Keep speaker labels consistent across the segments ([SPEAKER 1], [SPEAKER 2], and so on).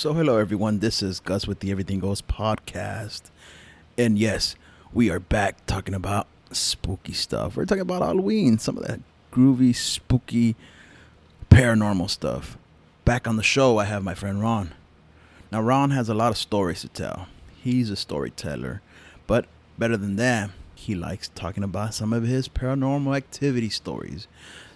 [SPEAKER 1] So hello everyone, this is Gus with the Everything Goes podcast. And yes, we are back talking about spooky stuff. We're talking about Halloween, some of that groovy, spooky, paranormal stuff. Back on the show, I have my friend Ron. Now Ron has a lot of stories to tell. He's a storyteller. But better than that, he likes talking about some of his paranormal activity stories.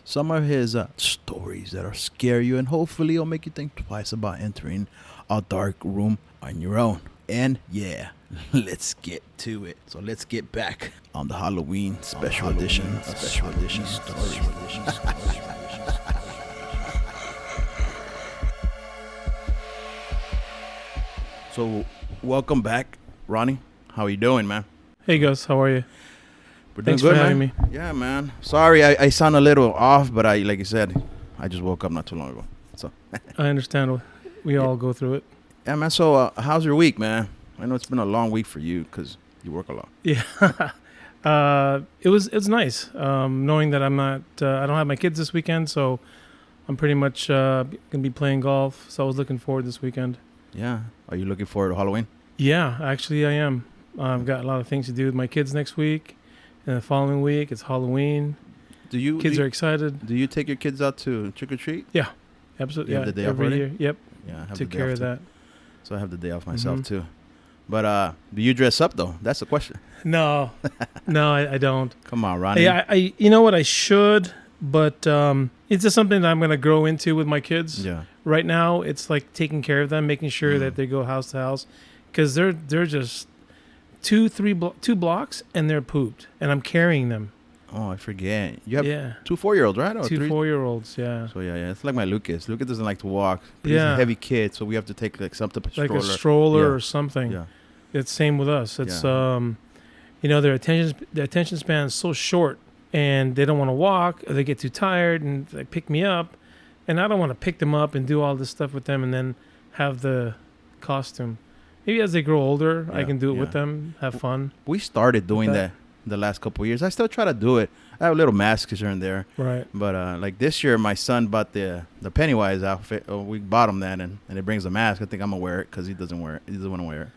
[SPEAKER 1] Some of his stories that'll scare you and hopefully will make you think twice about entering a dark room on your own. And yeah, let's get to it. So let's get back on the Halloween special edition. So welcome back, Ronnie. How are you doing, man?
[SPEAKER 2] Hey Gus, how are you?
[SPEAKER 1] We're
[SPEAKER 2] Thanks
[SPEAKER 1] doing good,
[SPEAKER 2] for having
[SPEAKER 1] man.
[SPEAKER 2] me.
[SPEAKER 1] Yeah, man. Sorry, I sound a little off, but like you said, I just woke up not too long ago. So
[SPEAKER 2] I understand. We all go through it.
[SPEAKER 1] yeah, man. So how's your week, man? I know it's been a long week for you because you work a lot.
[SPEAKER 2] Yeah. It's nice knowing that I'm not. I don't have my kids this weekend, so I'm pretty much gonna be playing golf. So I was looking forward this weekend.
[SPEAKER 1] Yeah. Are you looking forward to Halloween?
[SPEAKER 2] Yeah, actually I am. I've got a lot of things to do with my kids next week, and the following week it's Halloween. Kids are excited.
[SPEAKER 1] Do you take your kids out to trick or treat?
[SPEAKER 2] Yeah, absolutely.
[SPEAKER 1] You
[SPEAKER 2] Yeah,
[SPEAKER 1] have the day off
[SPEAKER 2] every
[SPEAKER 1] already?
[SPEAKER 2] year. Yep.
[SPEAKER 1] Yeah, I have
[SPEAKER 2] Took
[SPEAKER 1] the day
[SPEAKER 2] care
[SPEAKER 1] off
[SPEAKER 2] of
[SPEAKER 1] too.
[SPEAKER 2] that.
[SPEAKER 1] So I have the day off myself
[SPEAKER 2] Mhm.
[SPEAKER 1] too. But do you dress up though? That's the question.
[SPEAKER 2] No, I don't.
[SPEAKER 1] Come on, Ronnie.
[SPEAKER 2] Yeah, I you know what, I should, but it's just something that I'm going to grow into with my kids.
[SPEAKER 1] Yeah.
[SPEAKER 2] Right now, it's like taking care of them, making sure
[SPEAKER 1] Mm.
[SPEAKER 2] that they go house to house, because they're just two blocks and they're pooped, and I'm carrying them.
[SPEAKER 1] Oh, I forget. You have
[SPEAKER 2] Yeah,
[SPEAKER 1] 2 4-year-olds, right? Or
[SPEAKER 2] 2
[SPEAKER 1] 3?
[SPEAKER 2] 4-year-olds. Yeah,
[SPEAKER 1] So yeah, it's like my Lucas. Lucas doesn't like to walk. But He's
[SPEAKER 2] Yeah.
[SPEAKER 1] a heavy kid, so we have to take like some type of
[SPEAKER 2] like
[SPEAKER 1] stroller.
[SPEAKER 2] a stroller
[SPEAKER 1] Yeah.
[SPEAKER 2] or something.
[SPEAKER 1] Yeah.
[SPEAKER 2] It's same with us. It's
[SPEAKER 1] Yeah.
[SPEAKER 2] their attention span is so short, and they don't want to walk. Or they get too tired, and they pick me up, and I don't want to pick them up and do all this stuff with them, and then have the costume. Maybe as they grow older, I
[SPEAKER 1] Yeah,
[SPEAKER 2] can do it
[SPEAKER 1] yeah.
[SPEAKER 2] with them, have fun.
[SPEAKER 1] We started doing
[SPEAKER 2] that.
[SPEAKER 1] that the last couple of years. I still try to do it. I have little masks here and there.
[SPEAKER 2] Right.
[SPEAKER 1] But like this year, my son bought the Pennywise outfit. We bought him that, and it brings a mask. I think I'm gonna wear it because he doesn't wear it. He doesn't want to wear it.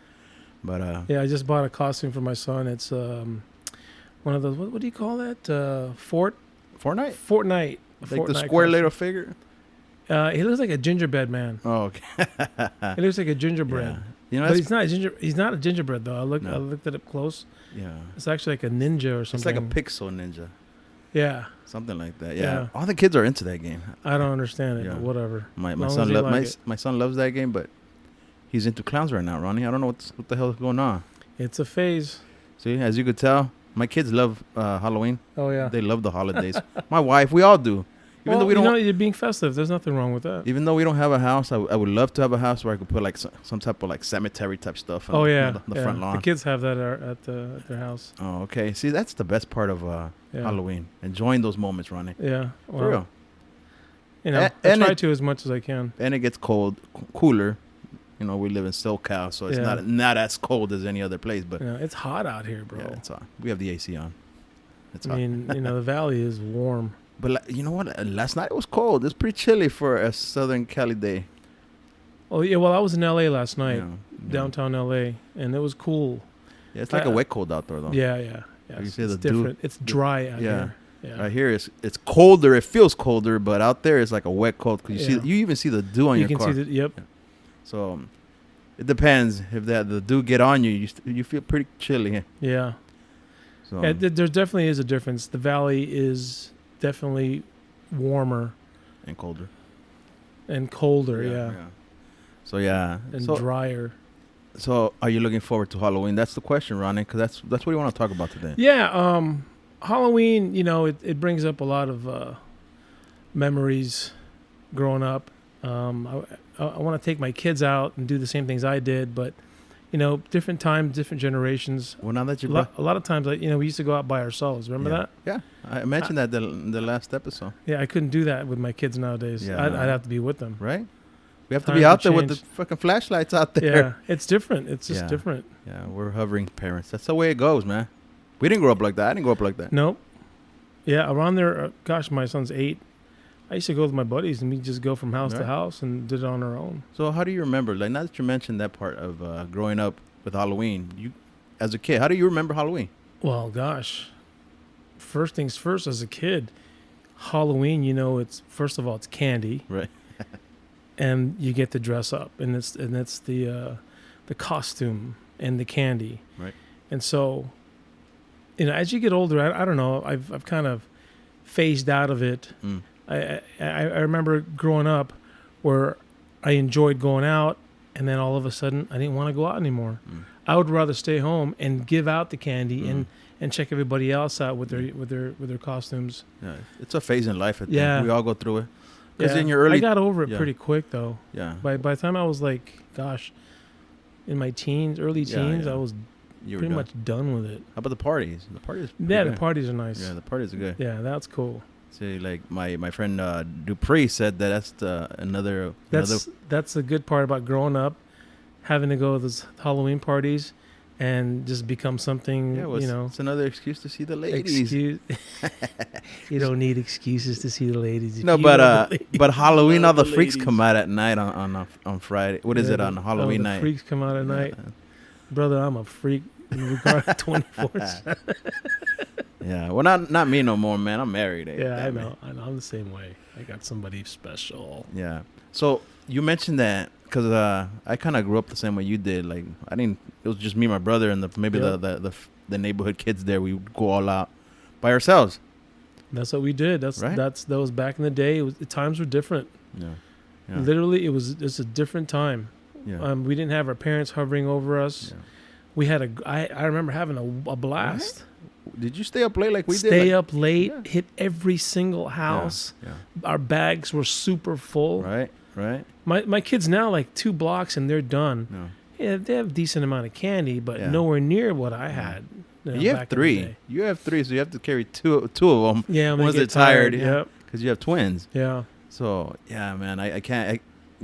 [SPEAKER 1] But
[SPEAKER 2] Yeah, I just bought a costume for my son. It's one of those. What do you call that?
[SPEAKER 1] Fortnite,
[SPEAKER 2] Fortnite.
[SPEAKER 1] like the square little figure.
[SPEAKER 2] He looks like a gingerbread man.
[SPEAKER 1] Oh, okay.
[SPEAKER 2] He looks like a gingerbread.
[SPEAKER 1] Yeah. You know,
[SPEAKER 2] But
[SPEAKER 1] that's,
[SPEAKER 2] he's not a He's not a gingerbread though. I
[SPEAKER 1] No.
[SPEAKER 2] looked at it up close.
[SPEAKER 1] yeah.
[SPEAKER 2] It's actually like a ninja or something.
[SPEAKER 1] It's like a pixel ninja,
[SPEAKER 2] Yeah,
[SPEAKER 1] something like that. Yeah.
[SPEAKER 2] Yeah.
[SPEAKER 1] All the kids are into that game.
[SPEAKER 2] I don't understand it,
[SPEAKER 1] Yeah.
[SPEAKER 2] but whatever.
[SPEAKER 1] My
[SPEAKER 2] Long
[SPEAKER 1] son
[SPEAKER 2] as they
[SPEAKER 1] loves
[SPEAKER 2] like it.
[SPEAKER 1] my son loves that game, but he's into clowns right now, Ronnie. I don't know what the hell is going on.
[SPEAKER 2] It's a phase.
[SPEAKER 1] See, as you could tell, my kids love Halloween.
[SPEAKER 2] Oh yeah.
[SPEAKER 1] They love the holidays. My wife, we all do. Even though we don't,
[SPEAKER 2] you're being festive. There's nothing wrong with that.
[SPEAKER 1] even though we don't have a house, I would love to have a house where I could put like some type of like cemetery type stuff. On
[SPEAKER 2] Oh
[SPEAKER 1] the,
[SPEAKER 2] yeah,
[SPEAKER 1] the
[SPEAKER 2] yeah.
[SPEAKER 1] front lawn.
[SPEAKER 2] The kids have that at their house.
[SPEAKER 1] Oh, okay. See, that's the best part of
[SPEAKER 2] Yeah.
[SPEAKER 1] Halloween. Enjoying those moments, Ronnie.
[SPEAKER 2] Yeah.
[SPEAKER 1] For
[SPEAKER 2] Well,
[SPEAKER 1] real.
[SPEAKER 2] you know,
[SPEAKER 1] A-
[SPEAKER 2] I
[SPEAKER 1] and
[SPEAKER 2] try
[SPEAKER 1] it-
[SPEAKER 2] to as much as I can.
[SPEAKER 1] And it gets cold, cooler. You know, we live in SoCal, so it's
[SPEAKER 2] Yeah.
[SPEAKER 1] not as cold as any other place. But
[SPEAKER 2] You know, it's hot out here, bro.
[SPEAKER 1] yeah, it's hot. We have the AC on. It's
[SPEAKER 2] I
[SPEAKER 1] hot.
[SPEAKER 2] mean, the valley is warm.
[SPEAKER 1] But you know what? Last night it was cold. It's pretty chilly for a Southern Cali day.
[SPEAKER 2] Oh yeah. Well, I was in LA last night,
[SPEAKER 1] Yeah.
[SPEAKER 2] downtown LA, and it was cool.
[SPEAKER 1] Yeah, it's like a wet cold out there, though.
[SPEAKER 2] Yeah.
[SPEAKER 1] You
[SPEAKER 2] It's,
[SPEAKER 1] see
[SPEAKER 2] it's
[SPEAKER 1] the dew-
[SPEAKER 2] different. It's dry out
[SPEAKER 1] yeah.
[SPEAKER 2] here. Yeah.
[SPEAKER 1] Right here, it's colder. It feels colder, but out there it's like a wet cold. Cause
[SPEAKER 2] Yeah.
[SPEAKER 1] you even see the dew on
[SPEAKER 2] You
[SPEAKER 1] your
[SPEAKER 2] can
[SPEAKER 1] car.
[SPEAKER 2] see the yep.
[SPEAKER 1] So it depends. If the dew get on you, you feel pretty chilly.
[SPEAKER 2] Yeah.
[SPEAKER 1] So
[SPEAKER 2] Yeah, there definitely is a difference. The valley is definitely warmer
[SPEAKER 1] and colder.
[SPEAKER 2] and colder, yeah,
[SPEAKER 1] So yeah.
[SPEAKER 2] and
[SPEAKER 1] so,
[SPEAKER 2] drier.
[SPEAKER 1] so are you looking forward to Halloween? That's the question, Ronnie. Because that's what you want to talk about today.
[SPEAKER 2] Yeah, Halloween, it brings up a lot of memories growing up. I want to take my kids out and do the same things I did, but different times, different generations.
[SPEAKER 1] Well, now that you
[SPEAKER 2] A lot of times, we used to go out by ourselves. Remember that?
[SPEAKER 1] Yeah, I mentioned that in the last episode.
[SPEAKER 2] Yeah, I couldn't do that with my kids nowadays.
[SPEAKER 1] Yeah,
[SPEAKER 2] I'd
[SPEAKER 1] no.
[SPEAKER 2] have to be with them.
[SPEAKER 1] Right? We have to
[SPEAKER 2] Times
[SPEAKER 1] be out
[SPEAKER 2] have
[SPEAKER 1] there with the
[SPEAKER 2] changed.
[SPEAKER 1] fucking flashlights out there.
[SPEAKER 2] Yeah, it's different. It's just
[SPEAKER 1] Yeah.
[SPEAKER 2] different.
[SPEAKER 1] Yeah, we're hovering parents. That's the way it goes, man. We didn't grow up like that. I didn't grow up like that.
[SPEAKER 2] Nope. Yeah, around there. Gosh, my son's 8. I used to go with my buddies, and we just go from house to
[SPEAKER 1] Right.
[SPEAKER 2] house and did it on our own.
[SPEAKER 1] So how do you remember? Like, now that you mentioned that part of growing up with Halloween, you as a kid, how do you remember Halloween?
[SPEAKER 2] Well, gosh, first things first, as a kid, Halloween, it's first of all, it's candy,
[SPEAKER 1] Right.
[SPEAKER 2] and you get to dress up, and it's the costume and the candy,
[SPEAKER 1] Right.
[SPEAKER 2] and so, as you get older, I don't know, I've kind of phased out of it.
[SPEAKER 1] Mm.
[SPEAKER 2] I remember growing up where I enjoyed going out, and then all of a sudden I didn't want to go out anymore.
[SPEAKER 1] Mm.
[SPEAKER 2] I would rather stay home and give out the candy
[SPEAKER 1] Mm.
[SPEAKER 2] and check everybody else out with their costumes.
[SPEAKER 1] Yeah, it's a phase in life. I think.
[SPEAKER 2] Yeah.
[SPEAKER 1] We all go through it. Because
[SPEAKER 2] Yeah.
[SPEAKER 1] in your early,
[SPEAKER 2] I got over it
[SPEAKER 1] yeah.
[SPEAKER 2] pretty quick though.
[SPEAKER 1] yeah,
[SPEAKER 2] By the time I was like, gosh, in my early
[SPEAKER 1] Yeah,
[SPEAKER 2] teens,
[SPEAKER 1] yeah.
[SPEAKER 2] I was
[SPEAKER 1] you were
[SPEAKER 2] pretty
[SPEAKER 1] done.
[SPEAKER 2] much done with it.
[SPEAKER 1] How about the parties? The parties.
[SPEAKER 2] Yeah, the parties are nice.
[SPEAKER 1] Yeah, the parties are good.
[SPEAKER 2] Yeah, that's cool.
[SPEAKER 1] See, like my friend Dupree said that's another.
[SPEAKER 2] That's the good part about growing up, having to go to those Halloween parties, and just become something.
[SPEAKER 1] Yeah, well, it's another excuse to see the ladies.
[SPEAKER 2] Excuse. You don't need excuses to see the ladies. If
[SPEAKER 1] No,
[SPEAKER 2] you
[SPEAKER 1] but
[SPEAKER 2] love the ladies,
[SPEAKER 1] but Halloween, all the
[SPEAKER 2] love
[SPEAKER 1] freaks
[SPEAKER 2] ladies.
[SPEAKER 1] come out at night on Friday. What is
[SPEAKER 2] Yeah,
[SPEAKER 1] it on Halloween
[SPEAKER 2] the
[SPEAKER 1] night?
[SPEAKER 2] Freaks come out at
[SPEAKER 1] Yeah.
[SPEAKER 2] night, brother. I'm a freak. Regard 24/7.
[SPEAKER 1] Yeah, well, not me no more, man. I'm married.
[SPEAKER 2] Yeah, I
[SPEAKER 1] Damn it.
[SPEAKER 2] know. I'm the same way. I got somebody special.
[SPEAKER 1] Yeah. So you mentioned that because I kind of grew up the same way you did. Like I didn't. It was just me, and my brother, and maybe
[SPEAKER 2] Yep.
[SPEAKER 1] the neighborhood kids there. We would go all out by ourselves.
[SPEAKER 2] That's what we did.
[SPEAKER 1] Right.
[SPEAKER 2] That was back in the day. The times were different.
[SPEAKER 1] Yeah. Yeah.
[SPEAKER 2] Literally, it's a different time.
[SPEAKER 1] Yeah.
[SPEAKER 2] We didn't have our parents hovering over us.
[SPEAKER 1] Yeah.
[SPEAKER 2] We had I remember having a blast.
[SPEAKER 1] Did you stay up late like we did?
[SPEAKER 2] Stay
[SPEAKER 1] Like-
[SPEAKER 2] up late,
[SPEAKER 1] Yeah.
[SPEAKER 2] hit every single house.
[SPEAKER 1] Yeah.
[SPEAKER 2] Our bags were super full.
[SPEAKER 1] Right. Right.
[SPEAKER 2] My kids now like 2 blocks and they're done.
[SPEAKER 1] No.
[SPEAKER 2] Yeah, they have a decent amount of candy, but
[SPEAKER 1] Yeah.
[SPEAKER 2] nowhere near what I had.
[SPEAKER 1] You have
[SPEAKER 2] back in the
[SPEAKER 1] 3.
[SPEAKER 2] day.
[SPEAKER 1] You have 3, so you have to carry two of them.
[SPEAKER 2] Yeah, when
[SPEAKER 1] Once
[SPEAKER 2] they
[SPEAKER 1] they're
[SPEAKER 2] get
[SPEAKER 1] tired,
[SPEAKER 2] tired.
[SPEAKER 1] yeah.
[SPEAKER 2] Yep.
[SPEAKER 1] Because you have twins.
[SPEAKER 2] Yeah.
[SPEAKER 1] So yeah, man, I can't.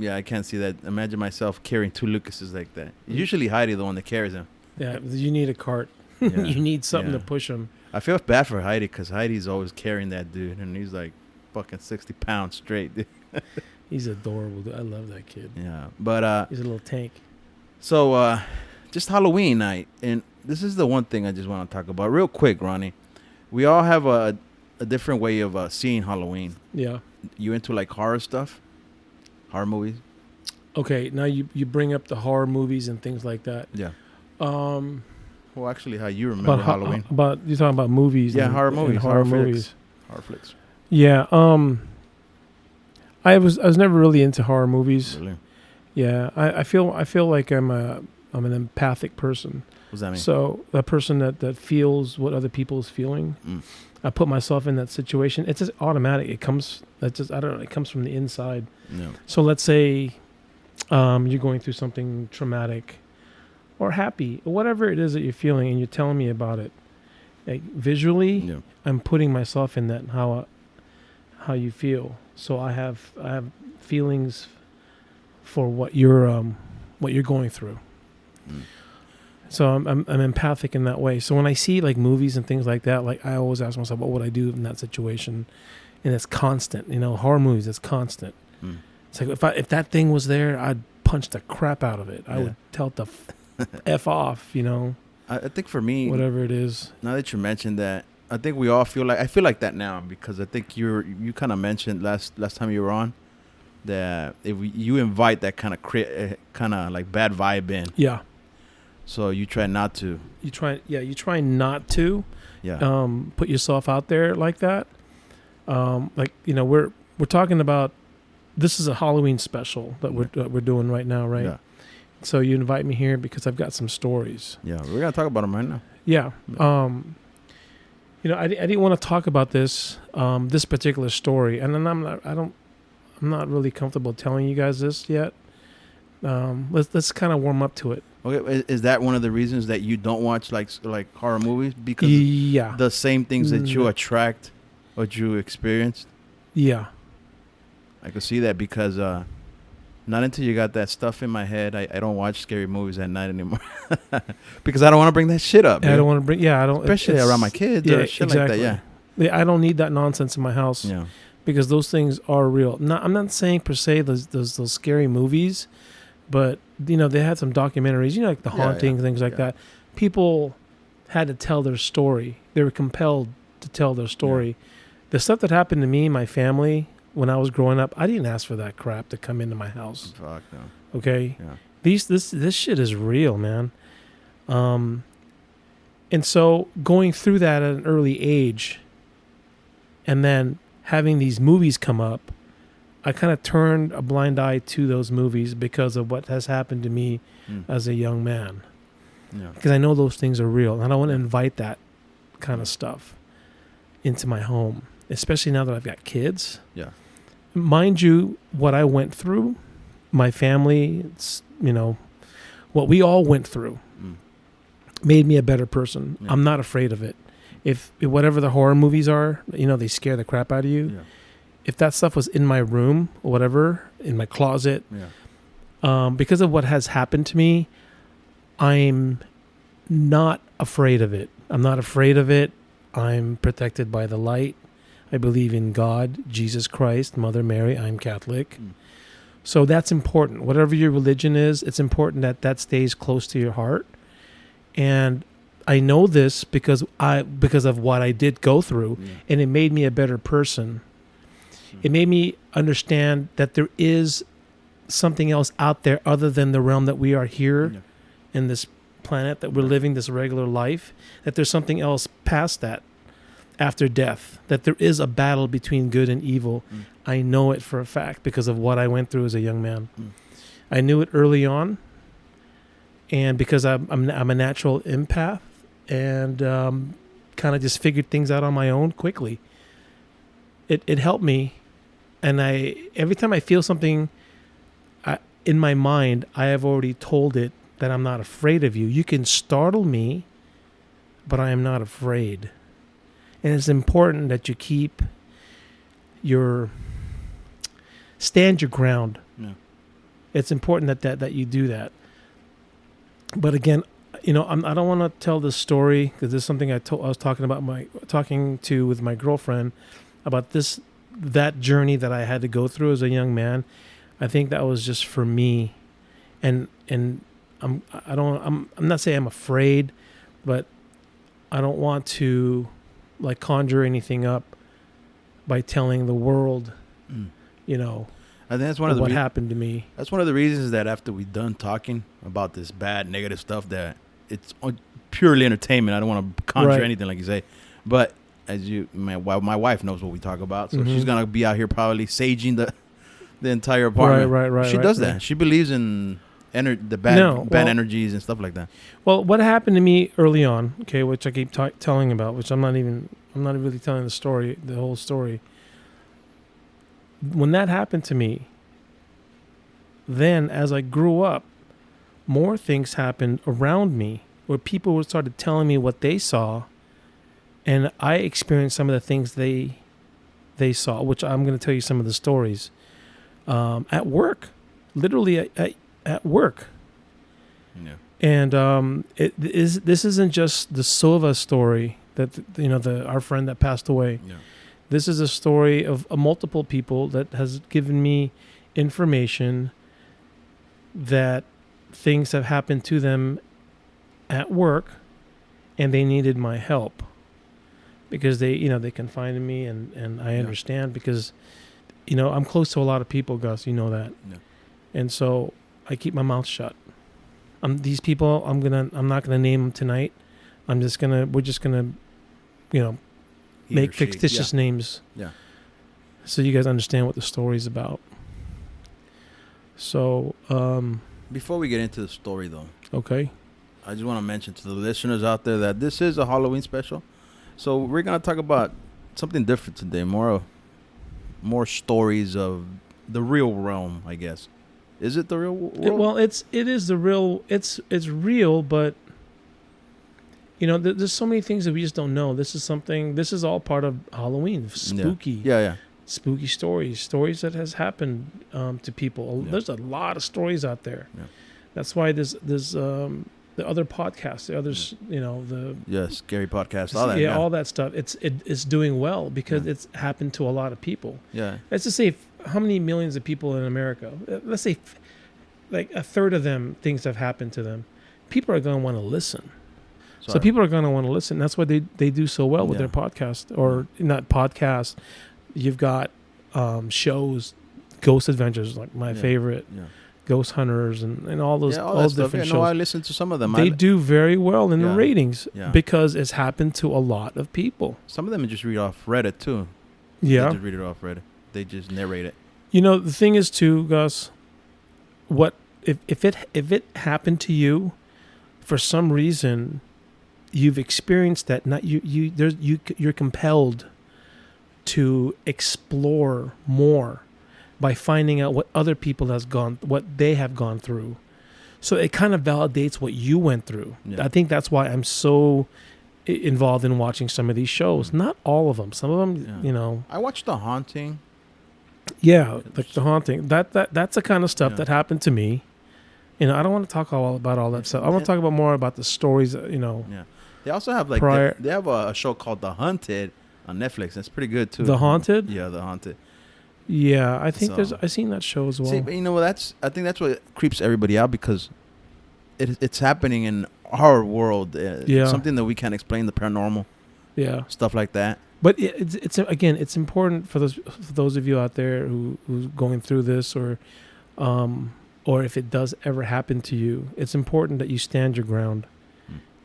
[SPEAKER 1] I can't see that. Imagine myself carrying 2 Lucases like that. Usually Heidi the one that carries them.
[SPEAKER 2] Yeah. You need a cart.
[SPEAKER 1] Yeah.
[SPEAKER 2] You need something
[SPEAKER 1] Yeah.
[SPEAKER 2] to push them.
[SPEAKER 1] I feel bad for Heidi because Heidi's always carrying that dude, and he's like fucking 60 pounds straight. Dude.
[SPEAKER 2] He's adorable. Dude. I love that kid.
[SPEAKER 1] Yeah, but
[SPEAKER 2] He's a little tank.
[SPEAKER 1] so just Halloween night, and this is the one thing I just want to talk about real quick, Ronnie. We all have a different way of seeing Halloween.
[SPEAKER 2] Yeah.
[SPEAKER 1] You into like horror stuff, horror movies?
[SPEAKER 2] Okay. Now you bring up the horror movies and things like that.
[SPEAKER 1] Yeah.
[SPEAKER 2] Um,
[SPEAKER 1] Well, actually, how you remember Halloween?
[SPEAKER 2] About you're talking about movies?
[SPEAKER 1] Yeah,
[SPEAKER 2] and-
[SPEAKER 1] horror
[SPEAKER 2] and
[SPEAKER 1] movies,
[SPEAKER 2] horror
[SPEAKER 1] horror
[SPEAKER 2] movies.
[SPEAKER 1] Horror flicks.
[SPEAKER 2] Yeah. I was never really into horror movies.
[SPEAKER 1] Really?
[SPEAKER 2] Yeah. I feel like I'm an empathic person.
[SPEAKER 1] What does that mean?
[SPEAKER 2] So a person that feels what other people is feeling.
[SPEAKER 1] Mm.
[SPEAKER 2] I put myself in that situation. It's just automatic. It comes. That's just I don't know. It comes from the inside.
[SPEAKER 1] No.
[SPEAKER 2] So let's say you're going through something traumatic or happy or whatever it is that you're feeling, and you're telling me about it. Like visually,
[SPEAKER 1] Yeah.
[SPEAKER 2] I'm putting myself in that and how you feel. So I have feelings for what you're going through.
[SPEAKER 1] Mm.
[SPEAKER 2] So I'm empathic in that way. So when I see like movies and things like that, like I always ask myself, what would I do in that situation? And it's constant. Horror movies, it's constant.
[SPEAKER 1] Mm.
[SPEAKER 2] It's like if that thing was there, I'd punch the crap out of it. I
[SPEAKER 1] Yeah.
[SPEAKER 2] would tell it to f off.
[SPEAKER 1] I think for me,
[SPEAKER 2] Whatever it is.
[SPEAKER 1] now that you mentioned that, I think we all I feel like that now because I think you kind of mentioned last time you were on that if you invite that kind of like bad vibe in,
[SPEAKER 2] Yeah.
[SPEAKER 1] so you try not to.
[SPEAKER 2] You try not to
[SPEAKER 1] Yeah.
[SPEAKER 2] put yourself out there like that. We're talking about this is a Halloween special that we're doing right now, right?
[SPEAKER 1] Yeah.
[SPEAKER 2] So you invite me here because I've got some stories.
[SPEAKER 1] Yeah. We're gonna talk about them right now.
[SPEAKER 2] Yeah. I didn't want to talk about this particular story, and then I'm not really comfortable telling you guys this yet. Let's kind of warm up to it.
[SPEAKER 1] Okay. Is that one of the reasons that you don't watch like horror movies because
[SPEAKER 2] Yeah.
[SPEAKER 1] the same things that you attract, what you experienced?
[SPEAKER 2] Yeah.
[SPEAKER 1] I could see that because not until you got that stuff in my head, I don't watch scary movies at night anymore because I don't want to bring that shit up.
[SPEAKER 2] I
[SPEAKER 1] dude.
[SPEAKER 2] don't want to bring. Yeah, I don't.
[SPEAKER 1] Especially
[SPEAKER 2] it's-
[SPEAKER 1] around my kids
[SPEAKER 2] yeah,
[SPEAKER 1] or shit like that. Yeah.
[SPEAKER 2] I don't need that nonsense in my house.
[SPEAKER 1] Yeah.
[SPEAKER 2] because those things are real. I'm not saying per se those scary movies, but you know, they had some documentaries, you know, like The Haunting, things like that. People had to tell their story. They were compelled to tell their story. Yeah. The stuff that happened to me, my family, when I was growing up, I didn't ask for that crap to come into my house.
[SPEAKER 1] Fuck no.
[SPEAKER 2] Okay?
[SPEAKER 1] Yeah.
[SPEAKER 2] This shit is real, man. And so going through that at an early age and then having these movies come up, I kind of turned a blind eye to those movies because of what has happened to me as a young man. Yeah. Because I know those things are real, and I don't want to invite that kind of stuff into my home, especially now that I've got kids.
[SPEAKER 1] Yeah.
[SPEAKER 2] Mind you, what I went through, my family, it's, you know, what we all went through made me a better person. Yeah. I'm not afraid of it. If whatever the horror movies are, you know, they scare the crap out of you. Yeah. If that stuff was in my room or whatever, in my closet, because of what has happened to me, I'm not afraid of it. I'm not afraid of it. I'm protected by the light. I believe in God, Jesus Christ, Mother Mary. I'm Catholic. So that's important. Whatever your religion is, it's important that that stays close to your heart. And I know this because of what I did go through, and it made me a better person. It made me understand that there is something else out there other than the realm that we are here in this planet, that we're living this regular life, that there's something else past that, after death, that there is a battle between good and evil. I know it for a fact because of what I went through as a young man. I knew it early on, and because I'm a natural empath, and kind of just figured things out on my own quickly. It helped me, and every time I feel something in my mind, I have already told it that I'm not afraid of you. You can startle me, but I am not afraid. And it's important that you stand your ground. Yeah. It's important that you do that. But again, you know, I don't want to tell this story because this is something I was talking with my girlfriend about that journey that I had to go through as a young man. I think that was just for me, and I'm not saying I'm afraid, but I don't want to like conjure anything up by telling the world, you know,
[SPEAKER 1] I think that's one of
[SPEAKER 2] what happened to me.
[SPEAKER 1] That's one of the reasons that after we're done talking about this bad, negative stuff, that it's purely entertainment. I don't want to conjure anything like you say, but my wife knows what we talk about, so she's gonna be out here probably saging the entire apartment. Right. She does that. She believes in the bad energies and stuff like that.
[SPEAKER 2] Well, what happened to me early on, okay, which I keep telling about, which I'm not really telling the whole story. When that happened to me, then as I grew up, more things happened around me where people started telling me what they saw, and I experienced some of the things they saw, which I'm going to tell you some of the stories. At work, literally at work. Yeah. And this isn't just the Silva story that, you know, our friend that passed away. Yeah. This is a story of multiple people that has given me information that things have happened to them at work, and they needed my help because they confided in me, and I understand because, you know, I'm close to a lot of people, Gus. You know that, and so I keep my mouth shut. These people, I'm not gonna name them tonight. We're just gonna, you know, make fictitious names. Yeah. So you guys understand what the story's about. So,
[SPEAKER 1] before we get into the story, though,
[SPEAKER 2] okay,
[SPEAKER 1] I just want to mention to the listeners out there that this is a Halloween special. So we're gonna talk about something different today. More stories of the real realm, I guess. Is it the real world?
[SPEAKER 2] It is the real. It's real, but you know, there's so many things that we just don't know. This is all part of Halloween. Spooky.
[SPEAKER 1] Yeah.
[SPEAKER 2] Spooky stories that has happened to people. Yeah. There's a lot of stories out there. Yeah. That's why there's the other podcasts, the others, the
[SPEAKER 1] Scary podcast, all that.
[SPEAKER 2] yeah, all that stuff. It's doing well because it's happened to a lot of people.
[SPEAKER 1] Yeah.
[SPEAKER 2] Let's just say how many millions of people in America? Let's say like a third of them things have happened to them. People are going to want to listen. So people are going to want to listen. That's why they do so well with their podcast, or not podcast. You've got shows, Ghost Adventures, like my favorite, Ghost Hunters, and all those all different shows.
[SPEAKER 1] I listen to some of them.
[SPEAKER 2] They do very well in the ratings because it's happened to a lot of people.
[SPEAKER 1] Some of them just read off Reddit too.
[SPEAKER 2] Yeah,
[SPEAKER 1] they just read it off Reddit. They just narrate it.
[SPEAKER 2] The thing is too, Gus. What if it happened to you, for some reason, you've experienced that. Not you're compelled to explore more by finding out what other people what they have gone through. So it kind of validates what you went through. Yeah. I think that's why I'm so involved in watching some of these shows. Not all of them. Some of them,
[SPEAKER 1] I watched The Haunting.
[SPEAKER 2] Yeah, like The Haunting. That's the kind of stuff that happened to me. I don't want to talk about all that stuff. I want to talk about more about the stories.
[SPEAKER 1] Yeah. They also have they have a show called The Hunted on Netflix. That's pretty good too.
[SPEAKER 2] The Haunted.
[SPEAKER 1] Yeah, The Haunted.
[SPEAKER 2] Yeah, I think I've seen that show as well.
[SPEAKER 1] See, I think that's what creeps everybody out, because it's happening in our world. Something that we can't explain, the paranormal. Yeah. Stuff like that.
[SPEAKER 2] But it's important for those of you out there who's going through this, or if it does ever happen to you, it's important that you stand your ground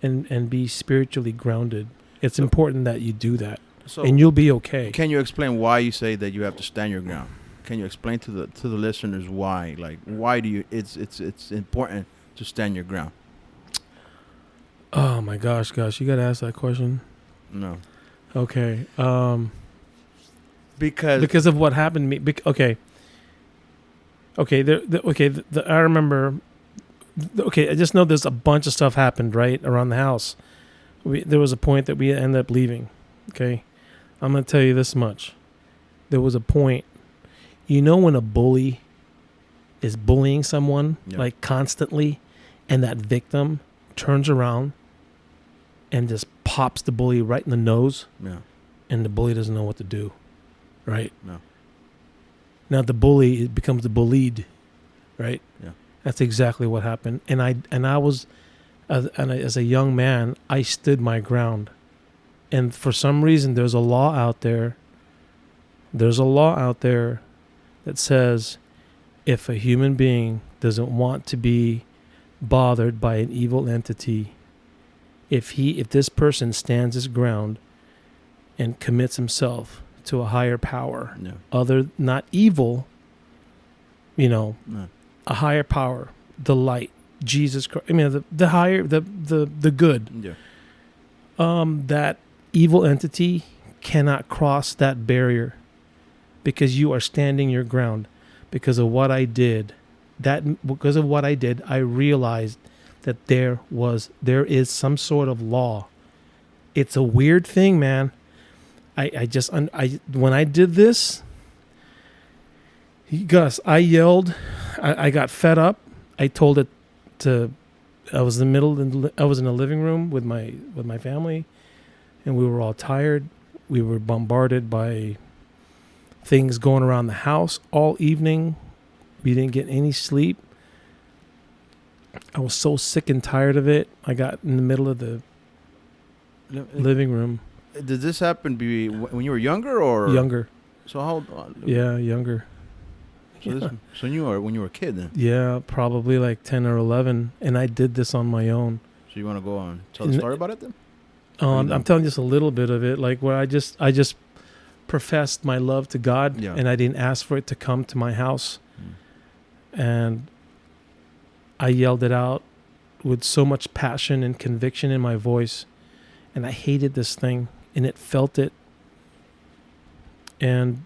[SPEAKER 2] and be spiritually grounded. It's important that you do that. And you'll be okay.
[SPEAKER 1] Can you explain why you say that you have to stand your ground? Can you explain to the listeners why? Like, why do you? It's important to stand your ground.
[SPEAKER 2] Oh my gosh, you got to ask that question.
[SPEAKER 1] No.
[SPEAKER 2] Okay.
[SPEAKER 1] Because
[SPEAKER 2] of what happened to me. Okay. I remember. Okay, I just know there's a bunch of stuff happened right around the house. There was a point that we ended up leaving. Okay. I'm going to tell you this much. There was a point, when a bully is bullying someone, like constantly, and that victim turns around and just pops the bully right in the nose, and the bully doesn't know what to do, right?
[SPEAKER 1] No.
[SPEAKER 2] Now the bully becomes the bullied, right?
[SPEAKER 1] Yeah.
[SPEAKER 2] That's exactly what happened. And I was, as a young man, I stood my ground. And for some reason, there's a law out there. There's a law out there that says if a human being doesn't want to be bothered by an evil entity, if this person stands his ground and commits himself to a higher power, not evil, a higher power, the light, Jesus Christ. I mean, the higher, the good. Yeah. That evil entity cannot cross that barrier, because you are standing your ground. Because of what I did, I realized that there is some sort of law. It's a weird thing, man. When I did this, Gus, I yelled. I got fed up. I told it to. I was in the living room with my family, and we were all tired. We were bombarded by things going around the house all evening. We didn't get any sleep. I was so sick and tired of it. I got in the middle of the living room.
[SPEAKER 1] Did this happen when you were younger or
[SPEAKER 2] younger?
[SPEAKER 1] So how old?
[SPEAKER 2] Yeah, younger.
[SPEAKER 1] So you were when you were a kid then?
[SPEAKER 2] Yeah, probably like 10 or 11, and I did this on my own.
[SPEAKER 1] So you want to go on tell the story about it then?
[SPEAKER 2] I'm telling just a little bit of it, like where I just professed my love to God, and I didn't ask for it to come to my house, and I yelled it out with so much passion and conviction in my voice, and I hated this thing, and it felt it, and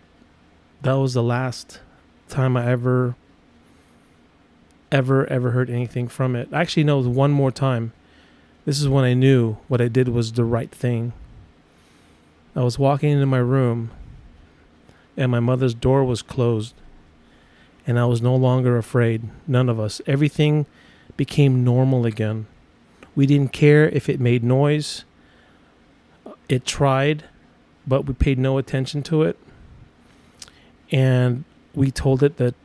[SPEAKER 2] that was the last time I ever heard anything from it. Actually, no, one more time. This is when I knew what I did was the right thing. I was walking into my room, and my mother's door was closed, and I was no longer afraid. None of us. Everything became normal again. We didn't care if it made noise. It tried, but we paid no attention to it. And we told it that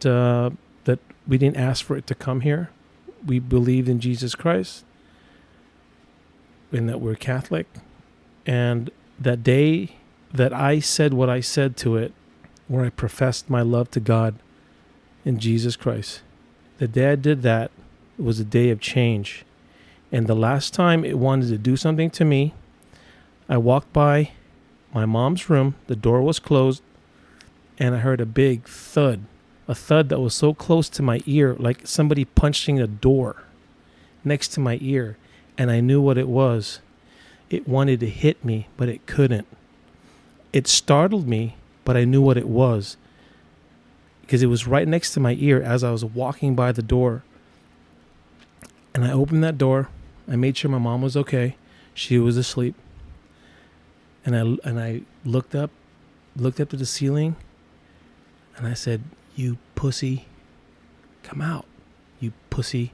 [SPEAKER 2] that we didn't ask for it to come here. We believed in Jesus Christ, and that we're Catholic. And that day that I said what I said to it, where I professed my love to God in Jesus Christ, the day I did that, it was a day of change. And the last time it wanted to do something to me, I walked by my mom's room, the door was closed, and I heard a big thud, a thud that was so close to my ear, like somebody punching a door next to my ear. And I knew what it was. It wanted to hit me, but it couldn't. It startled me, but I knew what it was, because it was right next to my ear as I was walking by the door. And I opened that door. I made sure my mom was okay. She was asleep. And I looked up to the ceiling, and I said, "You pussy, come out, you pussy."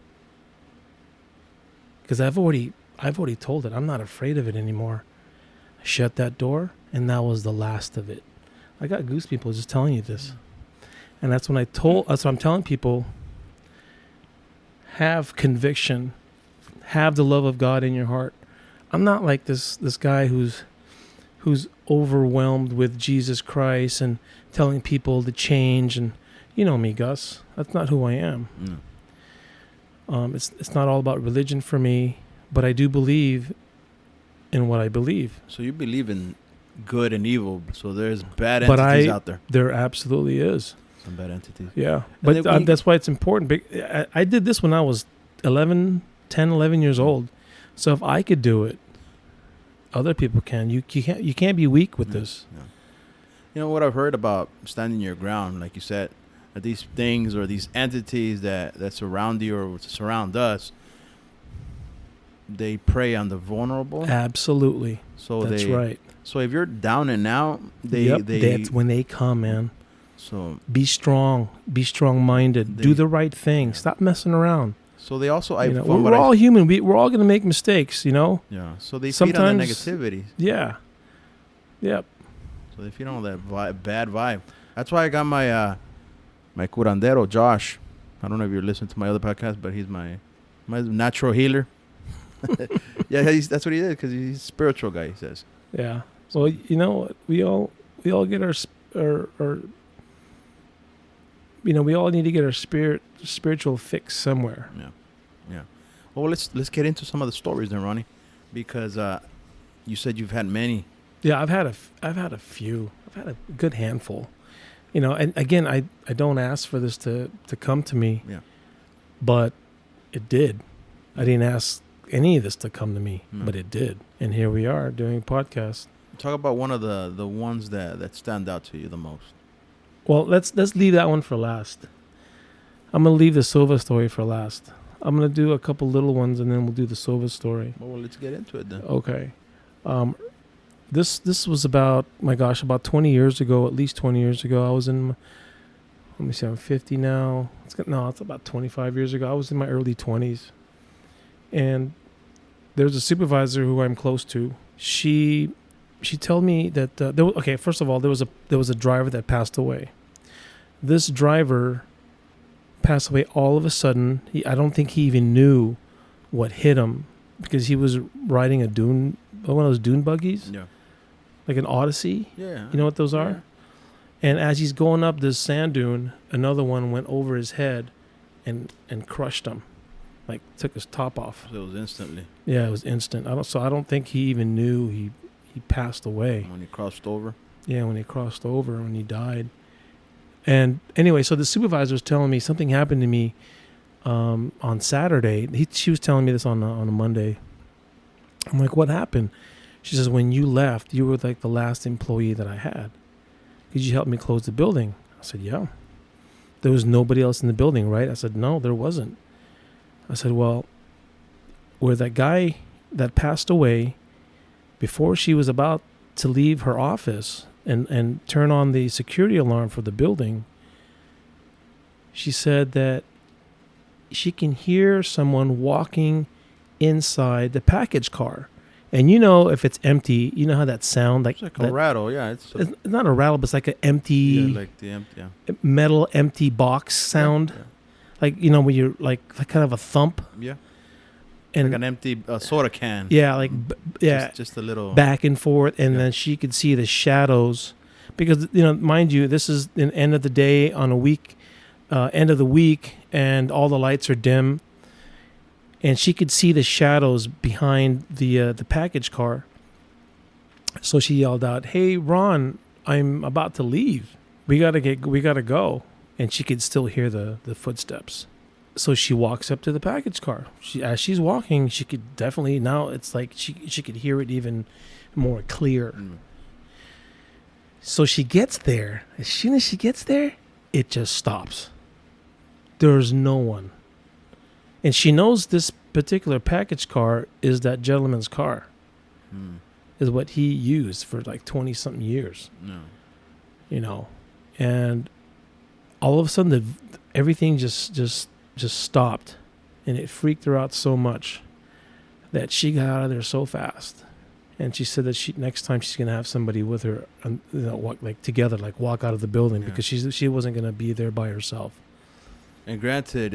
[SPEAKER 2] Because I've already told it. I'm not afraid of it anymore. I shut that door, and that was the last of it. I got goosebumps just telling you this. And that's what I'm telling people. Have conviction. Have the love of God in your heart. I'm not like this guy who's overwhelmed with Jesus Christ and telling people to change. And you know me, Gus. That's not who I am.
[SPEAKER 1] No.
[SPEAKER 2] It's not all about religion for me, but I do believe in what I believe.
[SPEAKER 1] So you believe in good and evil. So there's bad entities out there.
[SPEAKER 2] There absolutely is.
[SPEAKER 1] Some bad entities.
[SPEAKER 2] Yeah. But that's why it's important. I did this when I was 10, 11 years old. So if I could do it, other people can. You can't be weak with this.
[SPEAKER 1] Yeah. You know what I've heard about standing your ground, like you said, that these things or these entities that surround you or surround us, they prey on the vulnerable.
[SPEAKER 2] Absolutely.
[SPEAKER 1] So
[SPEAKER 2] that's right.
[SPEAKER 1] So if you're down and out,
[SPEAKER 2] that's when they come, man.
[SPEAKER 1] So
[SPEAKER 2] be strong. Be strong-minded. Do the right thing. Stop messing around.
[SPEAKER 1] So they also,
[SPEAKER 2] we're all human. We're all going to make mistakes, you know?
[SPEAKER 1] Yeah. So they feed on the negativity.
[SPEAKER 2] Yeah. Yep.
[SPEAKER 1] So they feed on that bad vibe. That's why I got my my curandero, Josh. I don't know if you're listening to my other podcast, but he's my natural healer. Yeah, that's what he is, because he's a spiritual guy, he says.
[SPEAKER 2] Yeah. Well, you know, we all get our we all need to get our spiritual fix somewhere.
[SPEAKER 1] Yeah. Yeah. Well, let's get into some of the stories then, Ronnie, because you said you've had many.
[SPEAKER 2] Yeah, I've had a few. I've had a good handful. You know, and again, I don't ask for this to come to me.
[SPEAKER 1] Yeah.
[SPEAKER 2] But it did. I didn't ask any of this to come to me, but it did. And here we are doing a podcast.
[SPEAKER 1] Talk about one of the ones that stand out to you the most.
[SPEAKER 2] Well, let's leave that one for last. I'm going to leave the Silva story for last. I'm going to do a couple little ones, and then we'll do the Silva story.
[SPEAKER 1] Well, let's get into it then.
[SPEAKER 2] Okay. This was about 20 years ago, at least 20 years ago. I was in, let me see, I'm 50 now. It's about 25 years ago. I was in my early 20s. And there's a supervisor who I'm close to. She told me that, first of all, there was a driver that passed away. This driver passed away all of a sudden. I don't think he even knew what hit him, because he was riding one of those dune buggies.
[SPEAKER 1] Yeah.
[SPEAKER 2] Like an Odyssey.
[SPEAKER 1] Yeah.
[SPEAKER 2] You know what those are?
[SPEAKER 1] Yeah.
[SPEAKER 2] And as he's going up this sand dune, another one went over his head and crushed him. Like took his top off.
[SPEAKER 1] So it was instantly.
[SPEAKER 2] Yeah, it was instant. I don't think he even knew he passed away.
[SPEAKER 1] When he crossed over?
[SPEAKER 2] Yeah, when he crossed over, when he died. And anyway, so the supervisor was telling me something happened to me on Saturday. She was telling me this on a Monday. I'm like, what happened? She says, when you left, you were like the last employee that I had. Could you help me close the building? I said, yeah. There was nobody else in the building, right? I said, no, there wasn't. I said, well, where that guy that passed away, before she was about to leave her office and turn on the security alarm for the building, she said that she can hear someone walking inside the package car. And you know, if it's empty, you know how that sound
[SPEAKER 1] It's like a
[SPEAKER 2] that,
[SPEAKER 1] rattle. Yeah, it's
[SPEAKER 2] it's not a rattle, but it's like an empty
[SPEAKER 1] yeah, like the empty. Yeah.
[SPEAKER 2] metal empty box sound.
[SPEAKER 1] Yeah.
[SPEAKER 2] Like, you know, when you're like kind of a thump.
[SPEAKER 1] Yeah.
[SPEAKER 2] And
[SPEAKER 1] Like an empty soda can.
[SPEAKER 2] yeah, like
[SPEAKER 1] Just a little
[SPEAKER 2] back and forth, and
[SPEAKER 1] Yeah.
[SPEAKER 2] then she could see the shadows, because, you know, mind you, this is the end of the day on a week, end of the week, and all the lights are dim, and she could see the shadows behind the package car. So she yelled out, "Hey, Ron, I'm about to leave. We gotta go." And she could still hear the footsteps. So she walks up to the package car. As she's walking, she could definitely, now it's like she could hear it even more clear.
[SPEAKER 1] Mm.
[SPEAKER 2] So she gets there. As soon as she gets there, it just stops. There's no one. And she knows this particular package car is that gentleman's car.
[SPEAKER 1] Mm.
[SPEAKER 2] Is what he used for like 20-something years.
[SPEAKER 1] No.
[SPEAKER 2] You know. And all of a sudden, everything just stopped. And it freaked her out so much that she got out of there so fast. And she said that next time she's going to have somebody with her, you know, walk out of the building,
[SPEAKER 1] Yeah.
[SPEAKER 2] because she wasn't going to be there by herself.
[SPEAKER 1] And granted,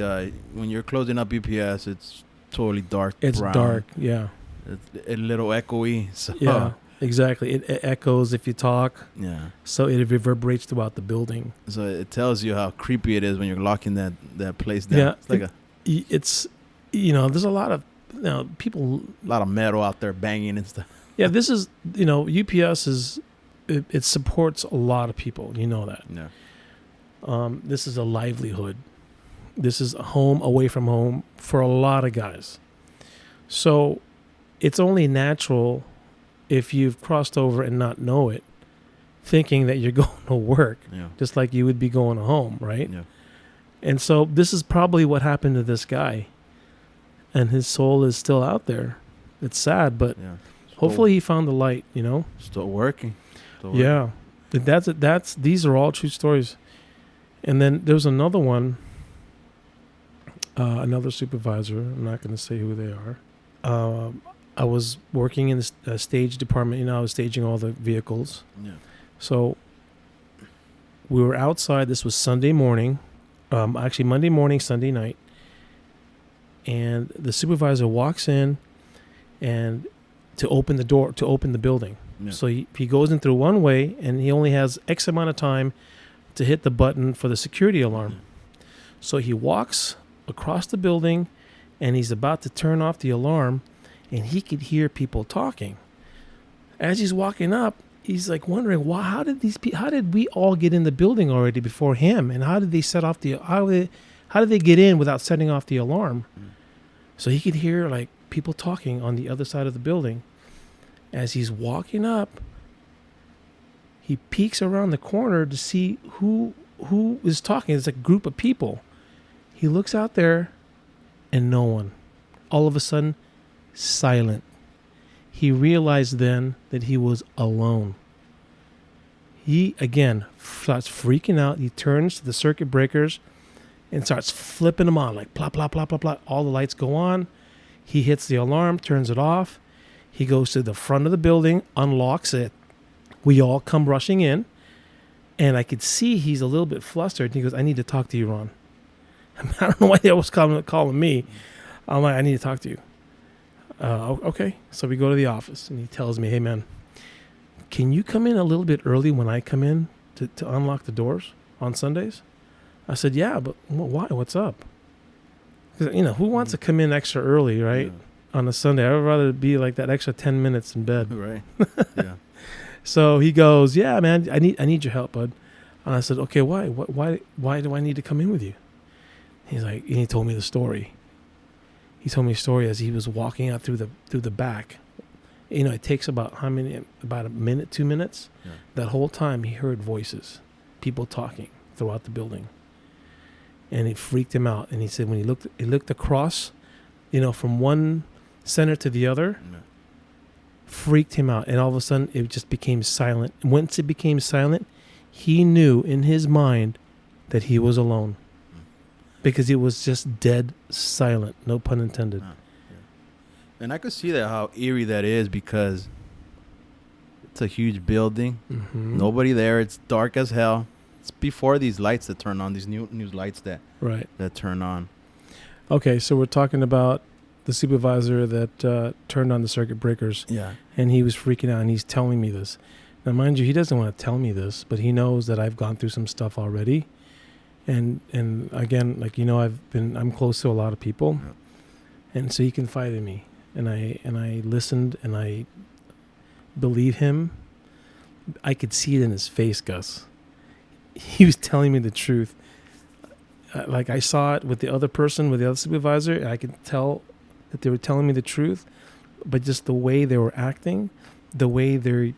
[SPEAKER 1] when you're closing up UPS, it's totally dark.
[SPEAKER 2] It's
[SPEAKER 1] brown.
[SPEAKER 2] dark, yeah.
[SPEAKER 1] It's a little echoey. So
[SPEAKER 2] Yeah, exactly. It echoes if you talk,
[SPEAKER 1] yeah.
[SPEAKER 2] so it reverberates throughout the building.
[SPEAKER 1] So it tells you how creepy it is when you're locking that place down.
[SPEAKER 2] Yeah,
[SPEAKER 1] It's like
[SPEAKER 2] it's, you know, there's a lot of, you know, people.
[SPEAKER 1] a lot of metal out there banging and stuff.
[SPEAKER 2] Yeah, this is, you know, UPS it supports a lot of people. You know that.
[SPEAKER 1] Yeah.
[SPEAKER 2] This is a livelihood. This is a home away from home for a lot of guys. So it's only natural, if you've crossed over and not know it, thinking that you're going to work,
[SPEAKER 1] Yeah.
[SPEAKER 2] just like you would be going home, right?
[SPEAKER 1] Yeah.
[SPEAKER 2] And so this is probably what happened to this guy. And his soul is still out there. It's sad, but
[SPEAKER 1] Yeah.
[SPEAKER 2] hopefully he found the light, you know?
[SPEAKER 1] Still working. Still working.
[SPEAKER 2] Yeah. These are all true stories. And then there's another one, another supervisor. I'm not going to say who they are. I was working in the stage department. You know, I was staging all the vehicles.
[SPEAKER 1] Yeah.
[SPEAKER 2] So we were outside. This was Sunday morning. Actually, Monday morning, Sunday night. And the supervisor walks in and to open the door, to open the building.
[SPEAKER 1] Yeah.
[SPEAKER 2] So he goes in through one way, and he only has X amount of time to hit the button for the security alarm.
[SPEAKER 1] Mhm.
[SPEAKER 2] So he walks across the building, and he's about to turn off the alarm, and he could hear people talking. As he's walking up, he's like wondering, "Why? How did we all get in the building already before him? And how did they set off how did they get in without setting off the alarm?"
[SPEAKER 1] Mm.
[SPEAKER 2] So he could hear like people talking on the other side of the building. As he's walking up, he peeks around the corner to see who is talking. It's a group of people. He looks out there, and no one. All of a sudden, silent. He realized then that he was alone. He, again, starts freaking out. He turns to the circuit breakers and starts flipping them on, like plop, plop, plop, plop, plop. All the lights go on. He hits the alarm, turns it off. He goes to the front of the building, unlocks it. We all come rushing in, and I could see he's a little bit flustered. He goes, "I need to talk to you, Ron." I don't know why they was calling me. I'm like, "I need to talk to you." Okay. So we go to the office, and he tells me, "Hey, man, can you come in a little bit early when I come in to unlock the doors on Sundays?" I said, "Yeah, but why? What's up?" Because, you know, who wants to come in extra early, right? On a Sunday? I would rather be like that extra 10 minutes in bed.
[SPEAKER 1] Right. Yeah.
[SPEAKER 2] So he goes, "Yeah, man, I need your help, bud." And I said, "Okay, why? Why do I need to come in with you?" He's like, and he told me the story. He told me a story as he was walking out through the back. You know, it takes about a minute, 2 minutes.
[SPEAKER 1] Yeah.
[SPEAKER 2] That whole time he heard voices, people talking throughout the building. And it freaked him out. And he said when he looked across, you know, from one center to the other,
[SPEAKER 1] Yeah.
[SPEAKER 2] freaked him out. And all of a sudden it just became silent. Once it became silent, he knew in his mind that he was alone. Because it was just dead silent, no pun intended.
[SPEAKER 1] Ah, yeah. And I could see that how eerie that is because it's a huge building.
[SPEAKER 2] Mm-hmm.
[SPEAKER 1] Nobody there. It's dark as hell. It's before these lights that turn on. These new lights that turn on.
[SPEAKER 2] Okay, so we're talking about the supervisor that turned on the circuit breakers.
[SPEAKER 1] Yeah.
[SPEAKER 2] And he was freaking out, and he's telling me this. Now, mind you, he doesn't want to tell me this, but he knows that I've gone through some stuff already. And again, like, you know, I'm close to a lot of people. Yeah. And so he confided in me. And I listened, and I believe him. I could see it in his face, Gus. He was telling me the truth. Like, I saw it with the other person, with the other supervisor, and I could tell that they were telling me the truth. But just the way they were acting, the way they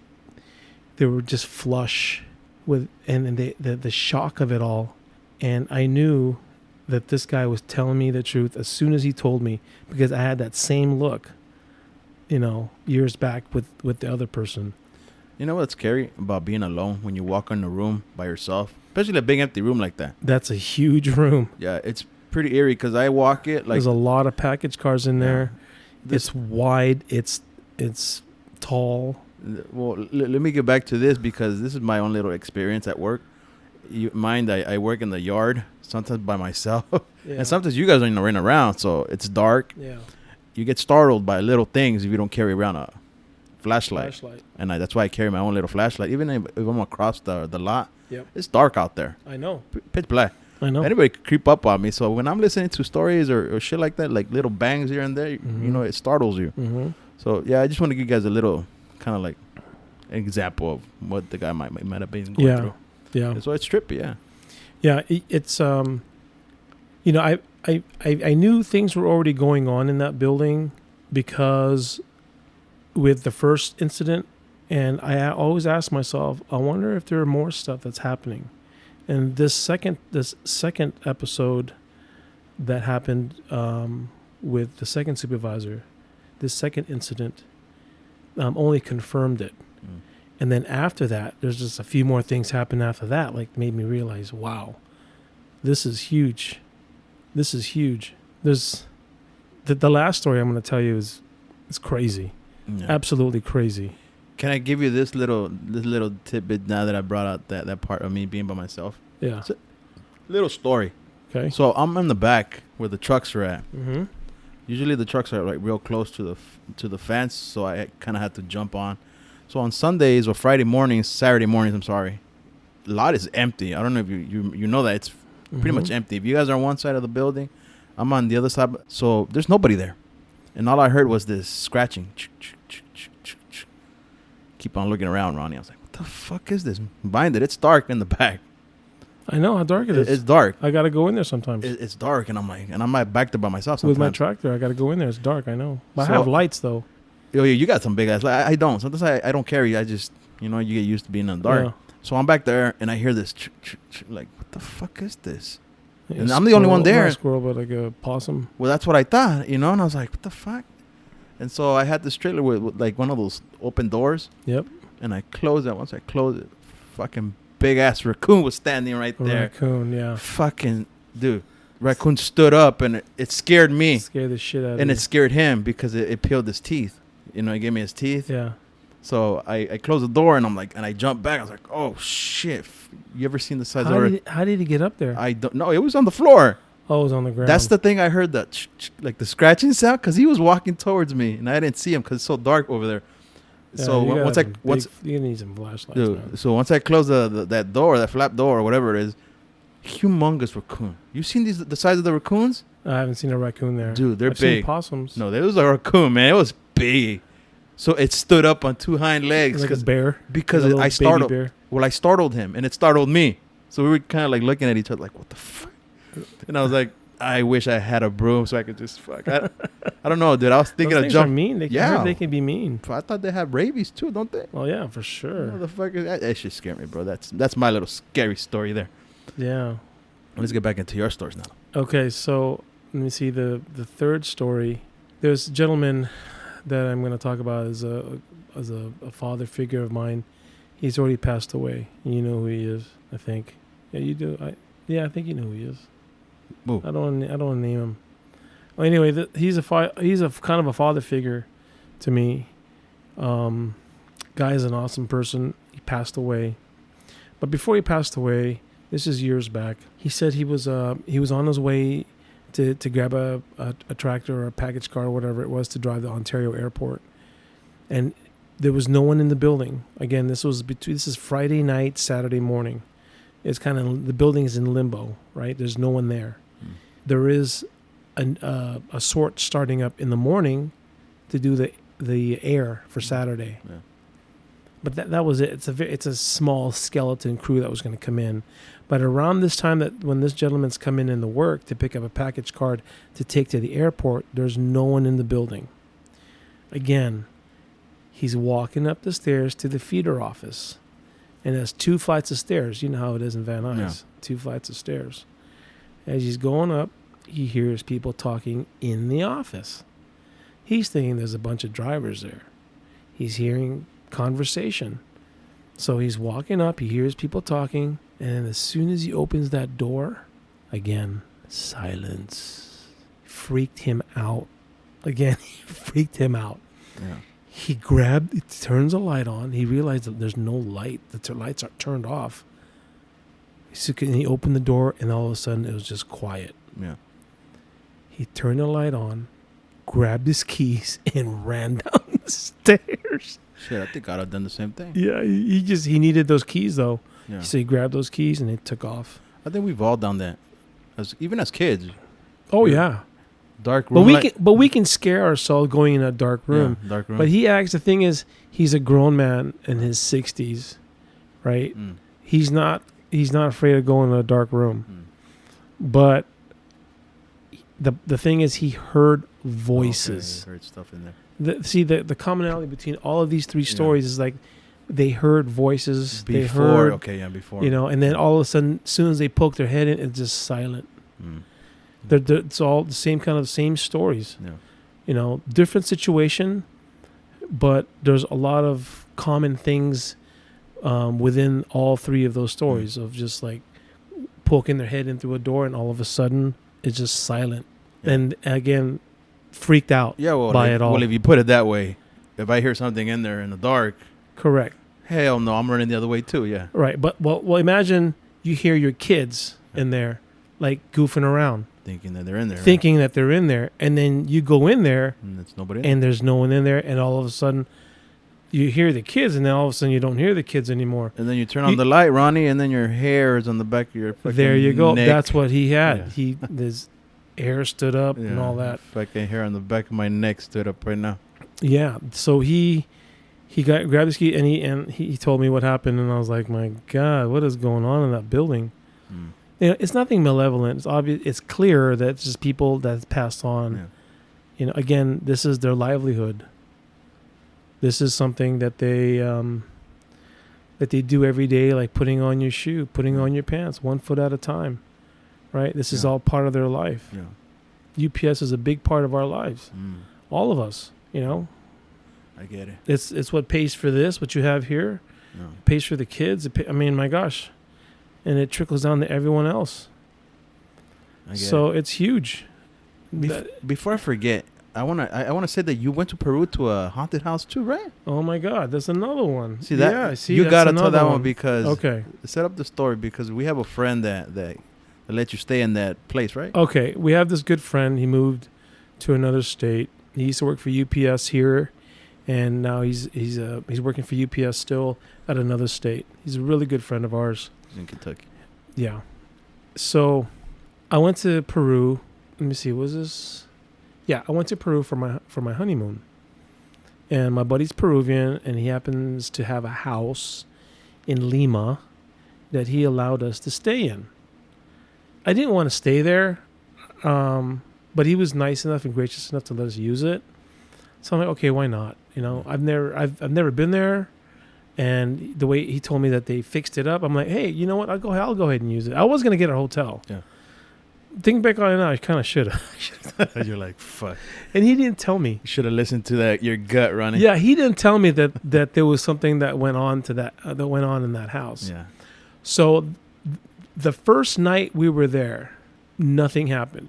[SPEAKER 2] were just flush with, and the shock of it all. And I knew that this guy was telling me the truth as soon as he told me, because I had that same look, you know, years back with the other person.
[SPEAKER 1] You know what's scary about being alone when you walk in a room by yourself, especially a big empty room like that?
[SPEAKER 2] That's a huge room.
[SPEAKER 1] Yeah, it's pretty eerie because I walk it like
[SPEAKER 2] there's a lot of package cars in there. It's wide. It's tall.
[SPEAKER 1] Well, let me get back to this because this is my own little experience at work. I work in the yard sometimes by myself, and sometimes you guys are running around, so it's dark.
[SPEAKER 2] Yeah,
[SPEAKER 1] you get startled by little things if you don't carry around a flashlight. And that's why I carry my own little flashlight, even if I'm across the lot. Yep. It's dark out there.
[SPEAKER 2] I know.
[SPEAKER 1] Pitch black.
[SPEAKER 2] I know.
[SPEAKER 1] Anybody could creep up on me. So when I'm listening to stories or shit like that, like little bangs here and there, you know, it startles you. Mm-hmm. So yeah, I just want to give you guys a little kind of like example of what the guy might have been going through. Yeah. So it's trippy. Yeah.
[SPEAKER 2] Yeah. It's you know, I knew things were already going on in that building because with the first incident, and I always ask myself, I wonder if there are more stuff that's happening. And this second episode that happened with the second supervisor, this second incident, only confirmed it. Mm. And then after that, there's just a few more things happened after that, like made me realize, wow, this is huge. This is huge. There's the last story I'm going to tell you is crazy, absolutely crazy.
[SPEAKER 1] Can I give you this little tidbit now that I brought out that part of me being by myself?
[SPEAKER 2] Yeah.
[SPEAKER 1] It's a little story.
[SPEAKER 2] Okay.
[SPEAKER 1] So I'm in the back where the trucks are at.
[SPEAKER 2] Mm-hmm.
[SPEAKER 1] Usually the trucks are like real close to the fence, so I kind of had to jump on. So on Sundays or Saturday mornings, the lot is empty. I don't know if you know that it's pretty much empty. If you guys are on one side of the building, I'm on the other side. So there's nobody there. And all I heard was this scratching. Keep on looking around, Ronnie. I was like, what the fuck is this? Behind it, it's dark in the back.
[SPEAKER 2] I know how dark it is.
[SPEAKER 1] It's dark.
[SPEAKER 2] I got to go in there sometimes.
[SPEAKER 1] It's dark, and I'm back there by myself sometimes.
[SPEAKER 2] With my tractor, I got to go in there. It's dark, I know. But I have lights, though.
[SPEAKER 1] You got some big ass. I don't. Sometimes I don't carry. I just, you get used to being in the dark. Yeah. So I'm back there, and I hear this, like, what the fuck is this? Yeah, and I'm the only one there.
[SPEAKER 2] Not a squirrel, but like a possum.
[SPEAKER 1] Well, that's what I thought, and I was like, what the fuck? And so I had this trailer with like one of those open doors.
[SPEAKER 2] Yep.
[SPEAKER 1] And I closed it. Once I closed it, fucking big ass raccoon was standing right there.
[SPEAKER 2] Raccoon, yeah.
[SPEAKER 1] Fucking dude. Raccoon stood up and it scared me.
[SPEAKER 2] Scared the shit out of
[SPEAKER 1] And
[SPEAKER 2] you.
[SPEAKER 1] it scared him because it peeled his teeth. He gave me his teeth.
[SPEAKER 2] Yeah.
[SPEAKER 1] So I closed the door and I jumped back. I was like, oh shit. You ever seen the size of it?
[SPEAKER 2] How did he get up there?
[SPEAKER 1] I don't know. It was on the floor.
[SPEAKER 2] Oh, it was on the ground.
[SPEAKER 1] That's the thing I heard, that like the scratching sound, because he was walking towards me and I didn't see him because it's so dark over there.
[SPEAKER 2] Yeah,
[SPEAKER 1] so
[SPEAKER 2] you need some flashlights.
[SPEAKER 1] Dude, so once I close that door, that flap door or whatever it is, humongous raccoon. You seen the size of the raccoons?
[SPEAKER 2] I haven't seen a raccoon there.
[SPEAKER 1] Dude, they're
[SPEAKER 2] I've
[SPEAKER 1] big.
[SPEAKER 2] Seen possums.
[SPEAKER 1] No, there was a raccoon, man. It was big. So it stood up on two hind legs.
[SPEAKER 2] Like a bear.
[SPEAKER 1] Because I startled. Bear. Well, I startled him, and it startled me. So we were kind of like looking at each other, like, what the fuck? And I was like, I wish I had a broom so I could just fuck. I don't know, dude. I was thinking of jumping.
[SPEAKER 2] Mean. They can be mean.
[SPEAKER 1] I thought they have rabies too, don't they?
[SPEAKER 2] Well, yeah, for sure.
[SPEAKER 1] Motherfucker, that shit scared me, bro. That's my little scary story there.
[SPEAKER 2] Yeah.
[SPEAKER 1] Let's get back into your stories now.
[SPEAKER 2] Okay, so let me see the third story. There's a gentleman that I'm going to talk about as a father figure of mine. He's already passed away. You know who he is, I think. Yeah, you do. I think you know who he is.
[SPEAKER 1] Ooh.
[SPEAKER 2] I don't want to name him. Anyway, he's a kind of a father figure to me. Guy is an awesome person. He passed away, but before he passed away, this is years back. He said he was on his way to grab a tractor or a package car or whatever it was to drive to Ontario Airport, and there was no one in the building. Again, this is Friday night, Saturday morning. It's kind of, the building is in limbo, right? There's no one there. There is a sort starting up in the morning to do the air for Saturday.
[SPEAKER 1] Yeah.
[SPEAKER 2] But that was it. It's a small skeleton crew that was going to come in. But around this time, that when this gentleman's come in the work to pick up a package card to take to the airport, there's no one in the building. Again, he's walking up the stairs to the feeder office. And there's 2 flights of stairs. You know how it is in Van Nuys.
[SPEAKER 1] Yeah.
[SPEAKER 2] 2 flights of stairs. As he's going up, he hears people talking in the office. He's thinking there's a bunch of drivers there. He's hearing conversation. So he's walking up, he hears people talking, and as soon as he opens that door, again, silence. Freaked him out. Again, he freaked him out.
[SPEAKER 1] Yeah.
[SPEAKER 2] He turns a light on. He realized that there's no light. The lights are turned off. And he opened the door, and all of a sudden, it was just quiet.
[SPEAKER 1] Yeah.
[SPEAKER 2] He turned the light on, grabbed his keys, and ran down the stairs.
[SPEAKER 1] Shit, I think I'd have done the same thing.
[SPEAKER 2] Yeah, he needed those keys, though.
[SPEAKER 1] Yeah.
[SPEAKER 2] So he grabbed those keys, and he took off.
[SPEAKER 1] I think we've all done that, even as kids.
[SPEAKER 2] Oh, yeah.
[SPEAKER 1] Dark room.
[SPEAKER 2] But we can scare ourselves going in a dark room.
[SPEAKER 1] Yeah, dark room.
[SPEAKER 2] But the thing is, he's a grown man in his 60s, right?
[SPEAKER 1] Mm.
[SPEAKER 2] He's not afraid of going in a dark room. But the thing is, he heard voices.
[SPEAKER 1] Okay, heard stuff in there.
[SPEAKER 2] The commonality between all of these 3 stories is like they heard voices.
[SPEAKER 1] Before,
[SPEAKER 2] they heard,
[SPEAKER 1] before.
[SPEAKER 2] And then all of a sudden, as soon as they poke their head in, it's just silent.
[SPEAKER 1] Mm.
[SPEAKER 2] It's all the same stories.
[SPEAKER 1] Yeah.
[SPEAKER 2] Different situation, but there's a lot of common things within all 3 of those stories of just like poking their head in through a door, and all of a sudden it's just silent.
[SPEAKER 1] Yeah.
[SPEAKER 2] And again, freaked out by it all.
[SPEAKER 1] Well, if you put it that way, if I hear something in there in the dark,
[SPEAKER 2] correct.
[SPEAKER 1] Hell no, I'm running the other way too. Yeah.
[SPEAKER 2] Right, but well, imagine you hear your kids in there, like goofing around,
[SPEAKER 1] thinking that they're in there,
[SPEAKER 2] and then you go in there,
[SPEAKER 1] and there's nobody,
[SPEAKER 2] and there's no one in there, and all of a sudden you hear the kids, and then all of a sudden you don't hear the kids anymore.
[SPEAKER 1] And then you turn on the light, Ronnie, and then your hair is on the back of your fucking
[SPEAKER 2] There you go.
[SPEAKER 1] neck.
[SPEAKER 2] That's what he had.
[SPEAKER 1] Yeah.
[SPEAKER 2] His hair stood up and all that.
[SPEAKER 1] Fucking hair on the back of my neck stood up right now.
[SPEAKER 2] Yeah. So he grabbed his key, and he told me what happened, and I was like, my God, what is going on in that building?
[SPEAKER 1] Mm.
[SPEAKER 2] It's nothing malevolent. It's obvious. It's clear that it's just people that's passed on.
[SPEAKER 1] Yeah.
[SPEAKER 2] Again, this is their livelihood. This is something that they do every day, like putting on your shoe, putting on your pants, 1 foot at a time, right? This is all part of their life.
[SPEAKER 1] Yeah.
[SPEAKER 2] UPS is a big part of our lives, all of us.
[SPEAKER 1] I get it.
[SPEAKER 2] It's what pays for this, what you have here.
[SPEAKER 1] No.
[SPEAKER 2] It pays for the kids. My gosh, and it trickles down to everyone else. It's huge.
[SPEAKER 1] Before I forget, I wanna say that you went to Peru to a haunted house too, right?
[SPEAKER 2] Oh my God, that's another one.
[SPEAKER 1] See that?
[SPEAKER 2] Yeah, see,
[SPEAKER 1] you
[SPEAKER 2] that's
[SPEAKER 1] gotta tell that
[SPEAKER 2] another
[SPEAKER 1] one because
[SPEAKER 2] okay.
[SPEAKER 1] Set up the story because we have a friend that let you stay in that place, right?
[SPEAKER 2] Okay, we have this good friend. He moved to another state. He used to work for UPS here, and now he's working for UPS still at another state. He's a really good friend of ours.
[SPEAKER 1] He's in Kentucky.
[SPEAKER 2] Yeah. So, I went to Peru. Let me see. Was this? Yeah, I went to Peru for my honeymoon. And my buddy's Peruvian, and he happens to have a house in Lima that he allowed us to stay in. I didn't want to stay there, but he was nice enough and gracious enough to let us use it. So I'm like, okay, why not? I've never been there, and the way he told me that they fixed it up, I'm like, hey, you know what? I'll go ahead and use it. I was gonna get a hotel.
[SPEAKER 1] Yeah.
[SPEAKER 2] Thinking back on it now, I kind of should have.
[SPEAKER 1] You're like, fuck.
[SPEAKER 2] And he didn't tell me.
[SPEAKER 1] You should have listened to your gut, Ronnie.
[SPEAKER 2] Yeah, he didn't tell me that there was something that went on in that house.
[SPEAKER 1] Yeah.
[SPEAKER 2] So the first night we were there, nothing happened.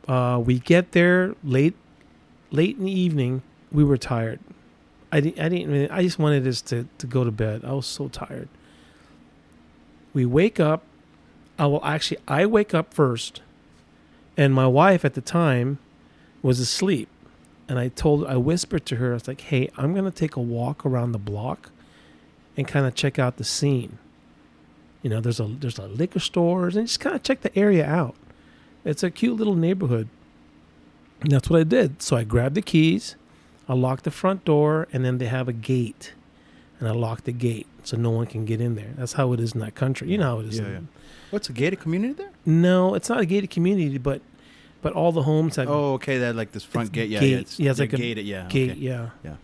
[SPEAKER 2] We get there late in the evening. We were tired. I just wanted us to go to bed. I was so tired. We wake up. I wake up first, and my wife at the time was asleep. And I whispered to her, I was like, hey, I'm going to take a walk around the block and kind of check out the scene. You know, there's a liquor stores, and just kind of check the area out. It's a cute little neighborhood. And that's what I did. So I grabbed the keys, I locked the front door, and then they have a gate. And I locked the gate so no one can get in there. That's how it is in that country. You know how it is.
[SPEAKER 1] Yeah. What's a gated community there?
[SPEAKER 2] No, it's not a gated community, but all the homes have.
[SPEAKER 1] Oh, okay. They had like this front gate. Yeah,
[SPEAKER 2] it's like a
[SPEAKER 1] gated. Yeah,
[SPEAKER 2] gate.
[SPEAKER 1] okay.
[SPEAKER 2] Yeah.
[SPEAKER 1] Yeah.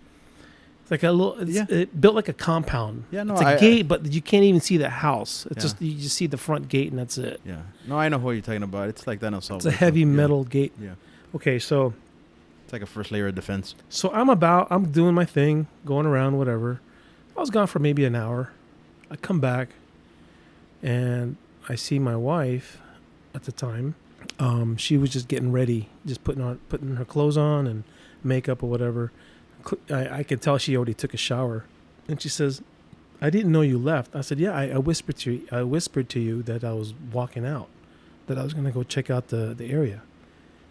[SPEAKER 2] It's like a little. It built like a compound.
[SPEAKER 1] Yeah, no,
[SPEAKER 2] it's a gate, but you can't even see the house. It's just you just see the front gate, and that's it.
[SPEAKER 1] Yeah. No, I know what you're talking about. It's like that in El Salvador.
[SPEAKER 2] It's a heavy metal gate.
[SPEAKER 1] Yeah.
[SPEAKER 2] Okay, so
[SPEAKER 1] it's like a first layer of defense.
[SPEAKER 2] So I'm doing my thing, going around, whatever. I was gone for maybe an hour. I come back, and I see my wife at the time. She was just getting ready, just putting her clothes on and makeup or whatever. I could tell she already took a shower, and she says, "I didn't know you left." I said, "Yeah, I whispered to you. I whispered to you that I was walking out, that I was gonna go check out the area."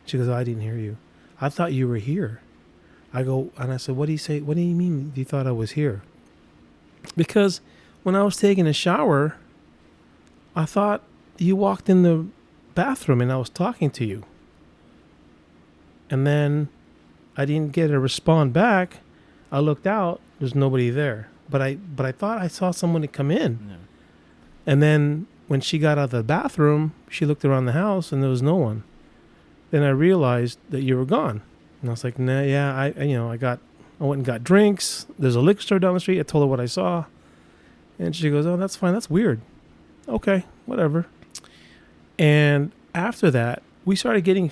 [SPEAKER 2] She goes, "Oh, I didn't hear you. I thought you were here." I go, and I said, "What do you say? What do you mean you thought I was here?" Because when I was taking a shower, I thought you walked in the bathroom and I was talking to you. And then I didn't get a respond back. I looked out, there's nobody there. But I thought I saw someone come in.
[SPEAKER 1] Yeah.
[SPEAKER 2] And then when she got out of the bathroom, she looked around the house and there was no one. Then I realized that you were gone. And I was like, nah, yeah, I went and got drinks. There's a liquor store down the street. I told her what I saw. And she goes, "Oh, that's fine. That's weird." Okay, whatever. And after that, we started getting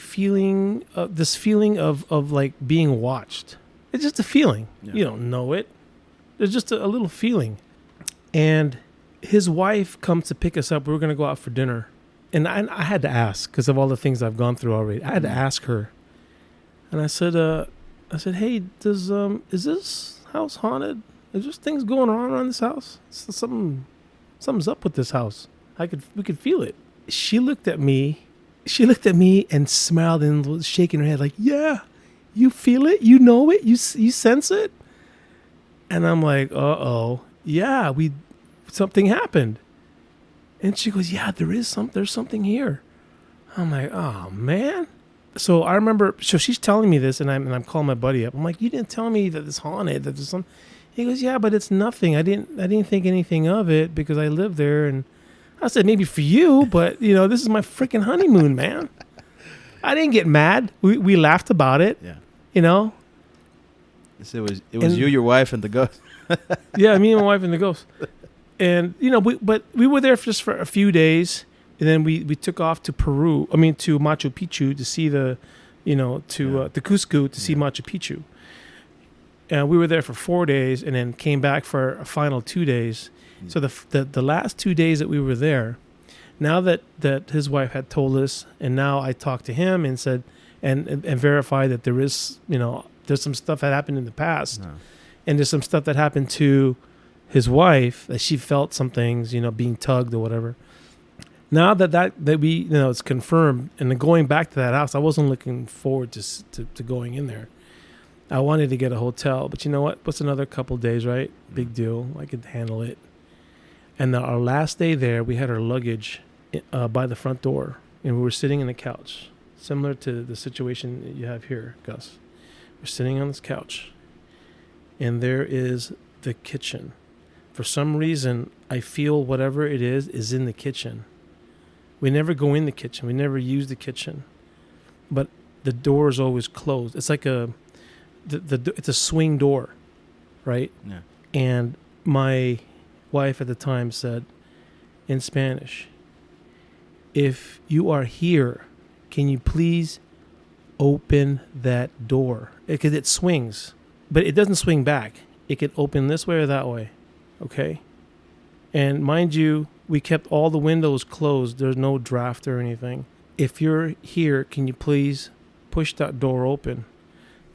[SPEAKER 2] this feeling of like being watched. It's just a feeling.
[SPEAKER 1] Yeah.
[SPEAKER 2] You don't know it. There's just a little feeling. And his wife comes to pick us up. We were going to go out for dinner. And I had to ask because of all the things I've gone through already. I had to ask her. And I said, "Hey, is this house haunted? Is there things going on around this house? Something's up with this house. We could feel it." She looked at me and smiled and was shaking her head like, "Yeah, you feel it, you know it, you sense it." And I'm like, "Uh-oh, yeah, something happened." And she goes, "Yeah, there's something here." I'm like, "Oh man." So I remember, so she's telling me this, and I'm calling my buddy up. I'm like, "You didn't tell me that it's haunted. That there's some." He goes, "Yeah, but it's nothing. I didn't think anything of it because I live there." And I said, "Maybe for you, but this is my freaking honeymoon, man." I didn't get mad. We laughed about it.
[SPEAKER 1] Yeah.
[SPEAKER 2] It
[SPEAKER 1] was you, your wife, and the ghost.
[SPEAKER 2] Yeah, me and my wife and the ghost. And we were there just for a few days. And then we took off to to Machu Picchu to see the Cusco to see Machu Picchu. And we were there for 4 days and then came back for a final 2 days. Mm. So the last 2 days that we were there, now that his wife had told us, and now I talked to him and said, and verified that there is, there's some stuff that happened in the past. No. And there's some stuff that happened to his wife that she felt some things, being tugged or whatever. Now that we it's confirmed, and then going back to that house, I wasn't looking forward to going in there. I wanted to get a hotel, but you know what? What's another couple days, right? Big deal. I could handle it. And our last day there, we had our luggage by the front door, and we were sitting on the couch, similar to the situation that you have here, Gus. We're sitting on this couch, and there is the kitchen. For some reason, I feel whatever it is in the kitchen. We never go in the kitchen. We never use the kitchen. But the door is always closed. It's like it's a swing door, right?
[SPEAKER 1] Yeah.
[SPEAKER 2] And my wife at the time said in Spanish, "If you are here, can you please open that door?" Because it swings, but it doesn't swing back. It can open this way or that way, okay? And mind you, we kept all the windows closed. There's no draft or anything. if you're here, can you please push that door open?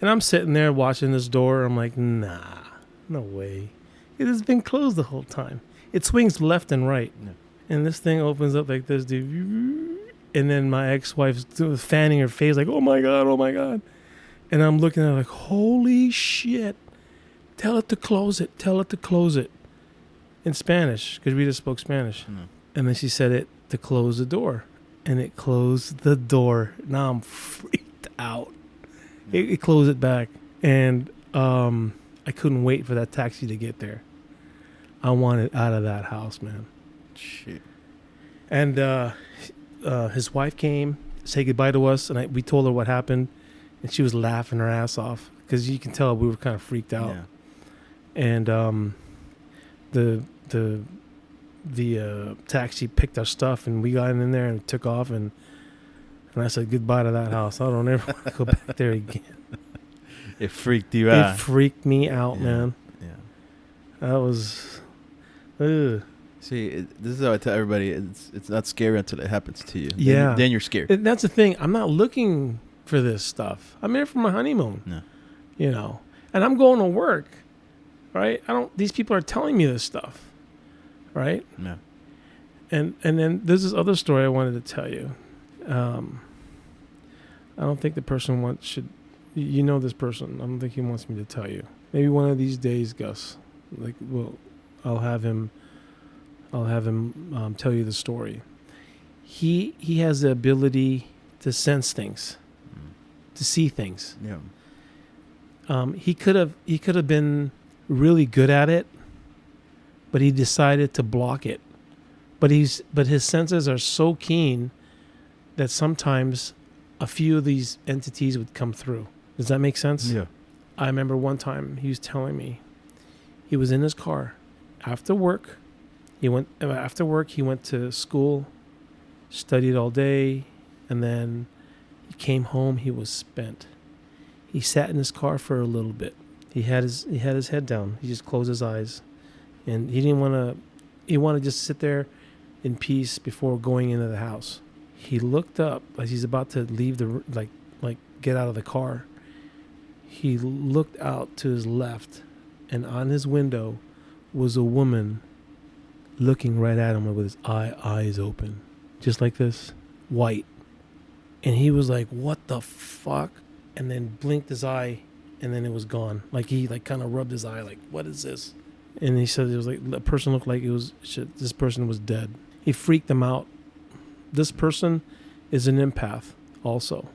[SPEAKER 2] And I'm sitting there watching this door. I'm like, nah, no way. It has been closed the whole time. It swings left and right.
[SPEAKER 1] Yeah.
[SPEAKER 2] And this thing opens up like this, dude. And then my ex-wife's fanning her face like, oh my God, oh my God. And I'm looking at her like, holy shit. Tell it to close it. Tell it to close it. In Spanish, because we just spoke Spanish.
[SPEAKER 1] No.
[SPEAKER 2] And then she said it to close the door. And it closed the door. Now I'm freaked out. It closed it back. And I couldn't wait for that taxi to get there. I wanted out of that house, man.
[SPEAKER 1] Shit.
[SPEAKER 2] And his wife came, said goodbye to us, and we told her what happened. And she was laughing her ass off because you can tell we were kind of freaked out.
[SPEAKER 1] Yeah.
[SPEAKER 2] And the taxi picked our stuff, and we got in there and took off, and I said goodbye to that house. I don't ever want to go back there again.
[SPEAKER 1] It freaked you out.
[SPEAKER 2] It freaked me out, man.
[SPEAKER 1] Yeah.
[SPEAKER 2] That was. Ugh.
[SPEAKER 1] See, this is how I tell everybody: it's not scary until it happens to you.
[SPEAKER 2] Yeah.
[SPEAKER 1] Then you're scared.
[SPEAKER 2] That's the thing. I'm not looking for this stuff. I'm here for my honeymoon.
[SPEAKER 1] No.
[SPEAKER 2] You know, and I'm going to work. Right? These people are telling me this stuff. Right?
[SPEAKER 1] No.
[SPEAKER 2] And then there's this other story I wanted to tell you. I don't think the person should. You know this person. I don't think he wants me to tell you. Maybe one of these days, Gus. I'll have him tell you the story. He has the ability to sense things, to see things.
[SPEAKER 1] Yeah.
[SPEAKER 2] He could have been really good at it, but he decided to block it. But his senses are so keen that sometimes a few of these entities would come through. Does that make sense?
[SPEAKER 1] Yeah.
[SPEAKER 2] I remember one time he was telling me he was in his car after work. He went to school, studied all day, and then he came home. He was spent. He sat in his car for a little bit. He had his head down. He just closed his eyes, and he didn't want to. He wanted to just sit there in peace before going into the house. He looked up as he's about to leave get out of the car. He looked out to his left, and on his window was a woman looking right at him with his eyes open, just like this, white. And he was like, "What the fuck?" And then blinked his eye, and then it was gone. Like he kind of rubbed his eye, like, "What is this?" And he said it was like the person looked like it was shit. This person was dead. He freaked him out. This person is an empath, also.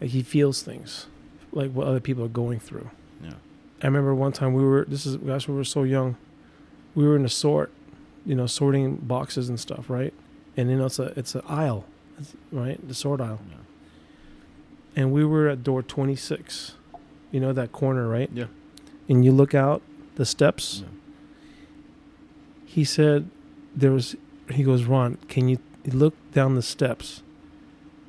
[SPEAKER 2] Like he feels things, like what other people are going through.
[SPEAKER 1] Yeah.
[SPEAKER 2] I remember one time we were so young. We were in a sorting boxes and stuff, right? And it's an aisle, right? The sort aisle.
[SPEAKER 1] Yeah.
[SPEAKER 2] And we were at door 26. You know that corner, right?
[SPEAKER 1] Yeah.
[SPEAKER 2] And you look out the steps.
[SPEAKER 1] Yeah.
[SPEAKER 2] He said he goes, "Ron, can you look down the steps?"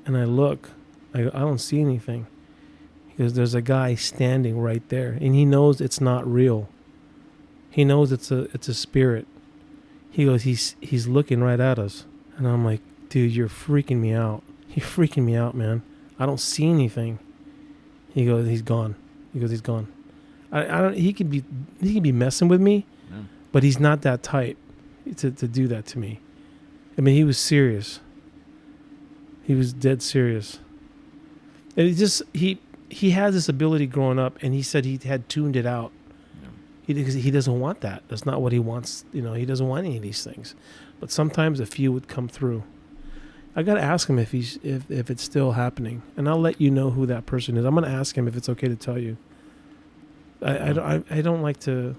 [SPEAKER 2] And I look. I don't see anything. He goes, "There's a guy standing right there." And he knows it's not real. He knows it's a spirit. He goes, he's looking right at us. And I'm like, "Dude, you're freaking me out. You're freaking me out, man. I don't see anything." He goes, "He's gone." He's gone. I don't. He could be messing with me,
[SPEAKER 1] Yeah.
[SPEAKER 2] but he's not that type to do that to me. I mean, he was serious. He was dead serious. And he has this ability growing up, and he said he had tuned it out.
[SPEAKER 1] Yeah.
[SPEAKER 2] He doesn't want that. That's not what he wants. He doesn't want any of these things. But sometimes a few would come through. I got to ask him if it's still happening, and I'll let you know who that person is. I'm going to ask him if it's okay to tell you. I don't like to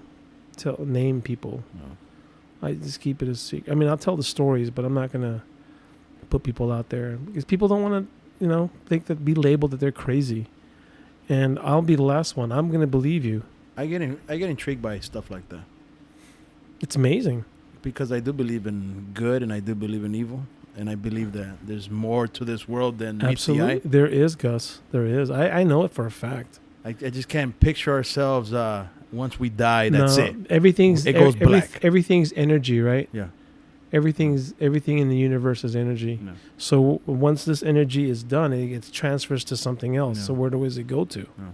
[SPEAKER 2] name people.
[SPEAKER 1] No.
[SPEAKER 2] I just keep it a secret. I mean, I'll tell the stories, but I'm not going to put people out there because people don't want to, be labeled that they're crazy. And I'll be the last one. I'm going to believe you.
[SPEAKER 1] I get intrigued by stuff like that
[SPEAKER 2] It's amazing.
[SPEAKER 1] because I do believe in good and I do believe in evil, and I believe that there's more to this world than meets the
[SPEAKER 2] Absolutely.
[SPEAKER 1] eye.
[SPEAKER 2] There is, Gus. There is. I know it for a fact.
[SPEAKER 1] I just can't picture ourselves once we die. That's it.
[SPEAKER 2] Everything's
[SPEAKER 1] It goes black.
[SPEAKER 2] Everything's energy, right?
[SPEAKER 1] Yeah.
[SPEAKER 2] Everything in the universe is energy.
[SPEAKER 1] No.
[SPEAKER 2] So once this energy is done, it gets transfers to something else.
[SPEAKER 1] No.
[SPEAKER 2] So where does it go to?
[SPEAKER 1] No.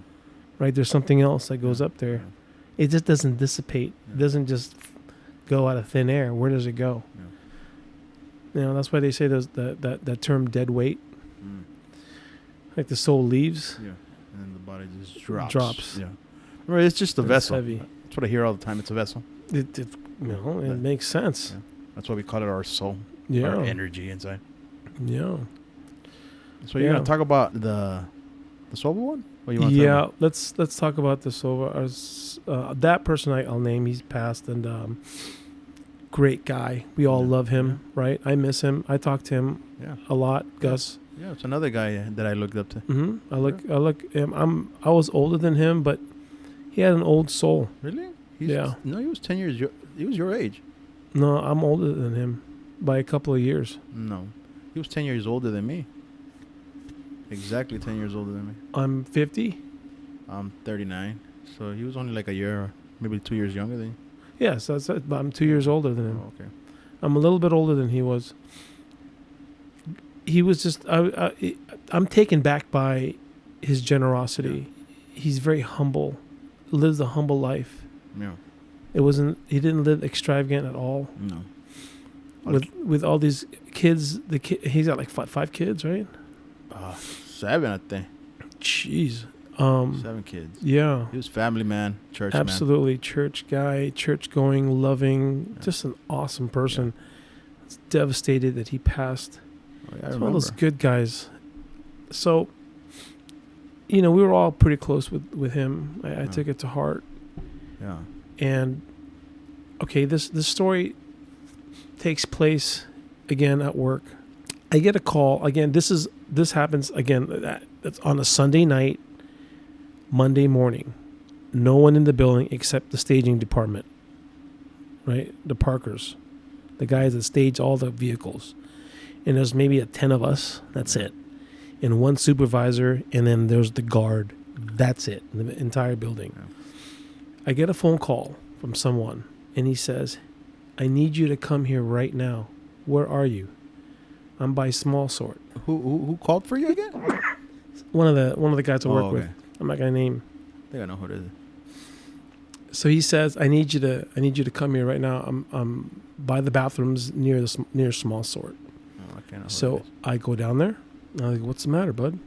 [SPEAKER 2] Right? There's something else that goes
[SPEAKER 1] No.
[SPEAKER 2] up there.
[SPEAKER 1] No.
[SPEAKER 2] It just doesn't dissipate.
[SPEAKER 1] No.
[SPEAKER 2] It doesn't just go out of thin air. Where does it go?
[SPEAKER 1] No.
[SPEAKER 2] You know, that's why they say there's that term dead weight.
[SPEAKER 1] Mm.
[SPEAKER 2] Like the soul leaves.
[SPEAKER 1] Yeah. And then the body just drops.
[SPEAKER 2] Drops.
[SPEAKER 1] Yeah. Right, it's just a
[SPEAKER 2] It's
[SPEAKER 1] vessel.
[SPEAKER 2] heavy.
[SPEAKER 1] That's what I hear all the time. It's a vessel.
[SPEAKER 2] It makes sense.
[SPEAKER 1] Yeah. That's why we call it our soul.
[SPEAKER 2] Yeah.
[SPEAKER 1] Our energy inside.
[SPEAKER 2] Yeah.
[SPEAKER 1] So you're gonna talk about the Sova one? Or you want
[SPEAKER 2] Yeah. Let's talk about the Sova. That person I'll name. He's passed, and great guy. We all love him, right? I miss him. I talk to him a lot. Gus.
[SPEAKER 1] Yeah, it's another guy that I looked up to.
[SPEAKER 2] Mm-hmm. I look. I was older than him, but he had an old soul.
[SPEAKER 1] Really?
[SPEAKER 2] Yeah.
[SPEAKER 1] No, he was 10 years. He was your age.
[SPEAKER 2] No, I'm older than him by a couple of years.
[SPEAKER 1] No, he was 10 years older than me. Exactly 10 years older than me.
[SPEAKER 2] I'm 50.
[SPEAKER 1] I'm 39, so he was only like a year, maybe 2 years younger than you.
[SPEAKER 2] Yes, that's it. But I'm 2 years older than him.
[SPEAKER 1] Oh, okay.
[SPEAKER 2] I'm a little bit older than he was. He was just. I'm taken back by his generosity. Yeah. He's very humble. Lives a humble life.
[SPEAKER 1] Yeah.
[SPEAKER 2] It wasn't. He didn't live extravagant at all.
[SPEAKER 1] No.
[SPEAKER 2] With all these kids, he's got like five kids, right?
[SPEAKER 1] 7, I think.
[SPEAKER 2] Jeez.
[SPEAKER 1] 7 kids.
[SPEAKER 2] Yeah.
[SPEAKER 1] He was family man, church man.
[SPEAKER 2] Absolutely, church guy, church going, loving, just an awesome person. Yeah. It's devastated that he passed.
[SPEAKER 1] Oh, yeah,
[SPEAKER 2] He's one of those good guys. So, we were all pretty close with him. I took it to heart.
[SPEAKER 1] Yeah.
[SPEAKER 2] And okay, this story takes place again at work. I get a call again. This happens again. That's on a Sunday night, Monday morning. No one in the building except the staging department. Right, the parkers, the guys that stage all the vehicles, and there's maybe 10 of us. That's it, and one supervisor, and then there's the guard. That's it. The entire building. Yeah. I get a phone call from someone, and he says, "I need you to come here right now. Where are you?" I'm by Small Sort.
[SPEAKER 1] Who called for you again?
[SPEAKER 2] One of the guys I work with. I'm not gonna name.
[SPEAKER 1] I think I know who it is.
[SPEAKER 2] So he says, "I need you to come here right now. I'm by the bathrooms near Small Sort."
[SPEAKER 1] Oh, I can't know.
[SPEAKER 2] So I go down there. I'm like, "What's the matter, bud?"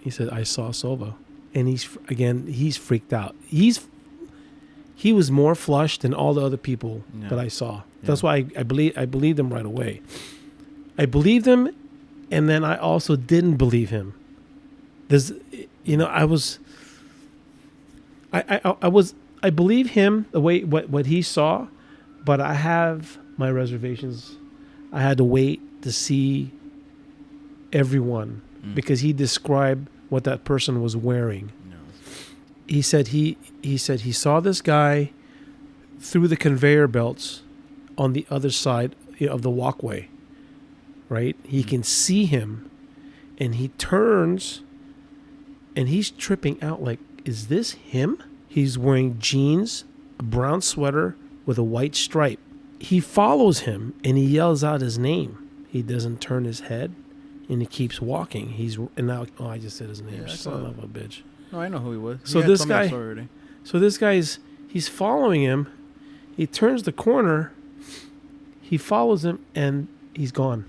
[SPEAKER 2] He said, "I saw Sova," and he's freaked out. He was more flushed than all the other people that I saw. Yeah. That's why I believed him right away. I believed him, and then I also didn't believe him. I believe him the way what he saw, but I have my reservations. I had to wait to see everyone because he described what that person was wearing. No. He said he saw this guy through the conveyor belts on the other side of the walkway. Right? He can see him, and he turns, and he's tripping out like, is this him? He's wearing jeans, a brown sweater with a white stripe. He follows him, and he yells out his name. He doesn't turn his head, and he keeps walking. I just said his name. Yeah, son of a bitch.
[SPEAKER 1] No, I know who he was.
[SPEAKER 2] So this guy, he's following him. He turns the corner. He follows him, and he's gone.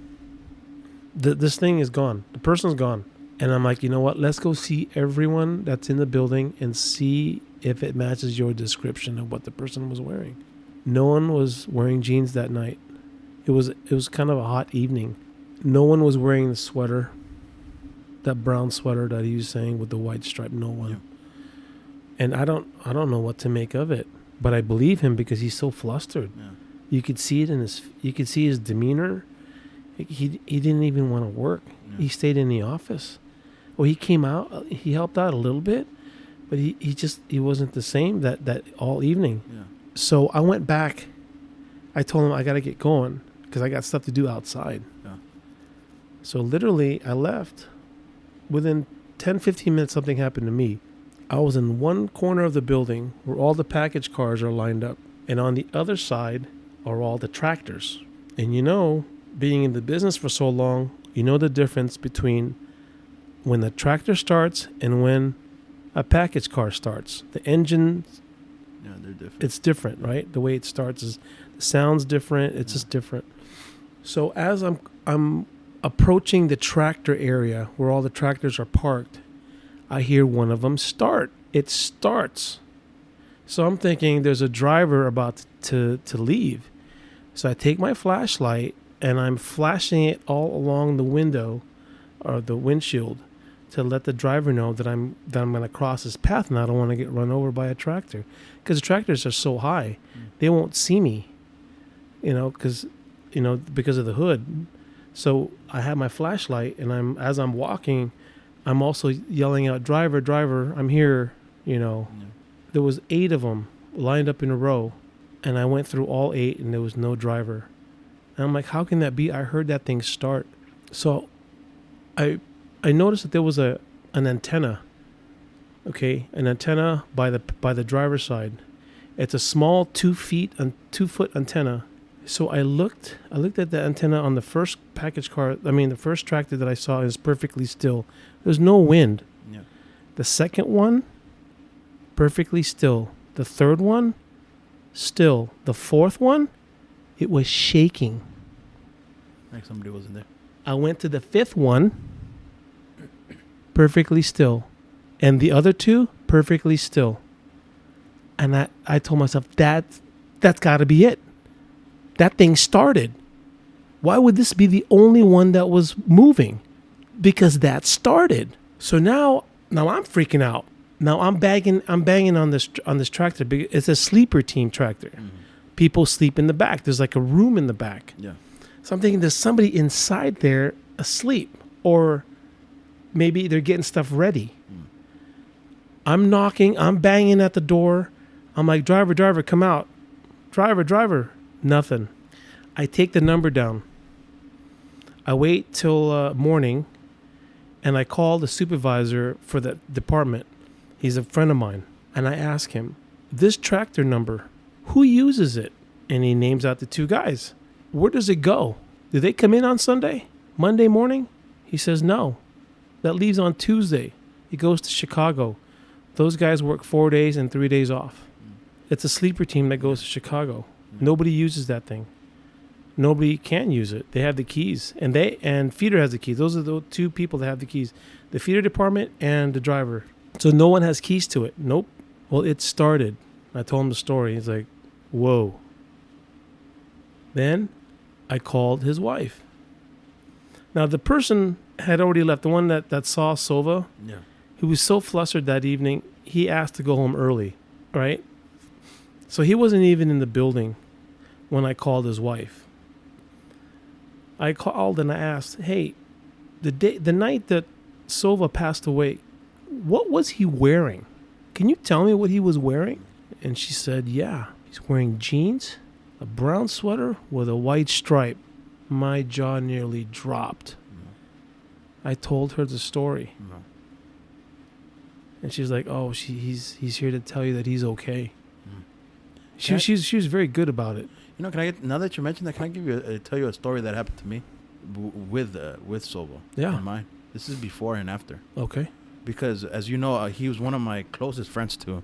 [SPEAKER 2] This thing is gone. The person's gone. And I'm like, you know what? Let's go see everyone that's in the building and see if it matches your description of what the person was wearing. No one was wearing jeans that night. It was kind of a hot evening. No one was wearing the sweater, that brown sweater that he was saying with the white stripe. No one. Yeah. And I don't know what to make of it, but I believe him because he's so flustered. Yeah. You could see it you could see his demeanor. He didn't even want to work. Yeah. He stayed in the office. Well, he came out. He helped out a little bit, but he wasn't the same that all evening. Yeah. So I went back. I told him I got to get going because I got stuff to do outside. Yeah. So literally, I left. Within 10, 15 minutes, something happened to me. I was in one corner of the building where all the package cars are lined up, and on the other side are all the tractors. And being in the business for so long, you know the difference between when the tractor starts and when a package car starts. The engine,
[SPEAKER 1] Yeah, they're different.
[SPEAKER 2] it's different, right? The way it starts is the sound's different. It's just different. So as I'm approaching the tractor area where all the tractors are parked, I hear one of them start. It starts. So I'm thinking there's a driver about to leave. So I take my flashlight and I'm flashing it all along the window or the windshield to let the driver know that I'm going to cross his path and I don't want to get run over by a tractor, because the tractors are so high, they won't see me, because of the hood. So I have my flashlight and as I'm walking, I'm also yelling out, driver, driver, I'm here. There was 8 of them lined up in a row, and I went through all 8 and there was no driver. And I'm like, how can that be? I heard that thing start. So I noticed that there was an antenna. Okay, an antenna by the driver's side. It's a small 2-foot antenna. So I looked at the antenna on the first the first tractor that I saw is perfectly still. There's no wind.
[SPEAKER 1] Yeah.
[SPEAKER 2] The second one, perfectly still. The third one, still. The fourth one, it was shaking.
[SPEAKER 1] Like somebody wasn't there.
[SPEAKER 2] I went to the 5th one, perfectly still. And the other 2, perfectly still. And I told myself, that's got to be it. That thing started. Why would this be the only one that was moving? Because that started. So now I'm freaking out. Now I'm banging on this tractor. It's a sleeper team tractor. Mm-hmm. People sleep in the back. There's like a room in the back.
[SPEAKER 1] Yeah.
[SPEAKER 2] So I'm thinking there's somebody inside there asleep, or maybe they're getting stuff ready. I'm knocking. I'm banging at the door. I'm like, driver, driver, come out. Driver, driver. Nothing. I take the number down. I wait till morning, and I call the supervisor for the department. He's a friend of mine. And I ask him, this tractor number, who uses it? And he names out the 2 guys. Where does it go? Do they come in on Sunday? Monday morning? He says, no. That leaves on Tuesday. It goes to Chicago. Those guys work 4 days and 3 days off. It's a sleeper team that goes to Chicago. Nobody uses that thing. Nobody can use it. They have the keys. And feeder has the keys. Those are the 2 people that have the keys. The feeder department and the driver. So no one has keys to it. Nope. Well, it started. I told him the story. He's like, whoa. Then I called his wife. Now, the person had already left. The one that saw Sova,
[SPEAKER 1] Yeah.
[SPEAKER 2] He was so flustered that evening, he asked to go home early, right? So he wasn't even in the building when I called his wife. I called and I asked, hey, the night that Sova passed away, what was he wearing? Can you tell me what he was wearing? And she said, yeah, he's wearing jeans, a brown sweater with a white stripe. My jaw nearly dropped. I told her the story. And she's like, oh, he's here to tell you that he's okay. She was very good about it.
[SPEAKER 1] Can I get, now that you mentioned that, can I give you tell you a story that happened to me with Sova?
[SPEAKER 2] Yeah.
[SPEAKER 1] In mine. This is before and after.
[SPEAKER 2] Okay.
[SPEAKER 1] Because as you know, he was one of my closest friends too.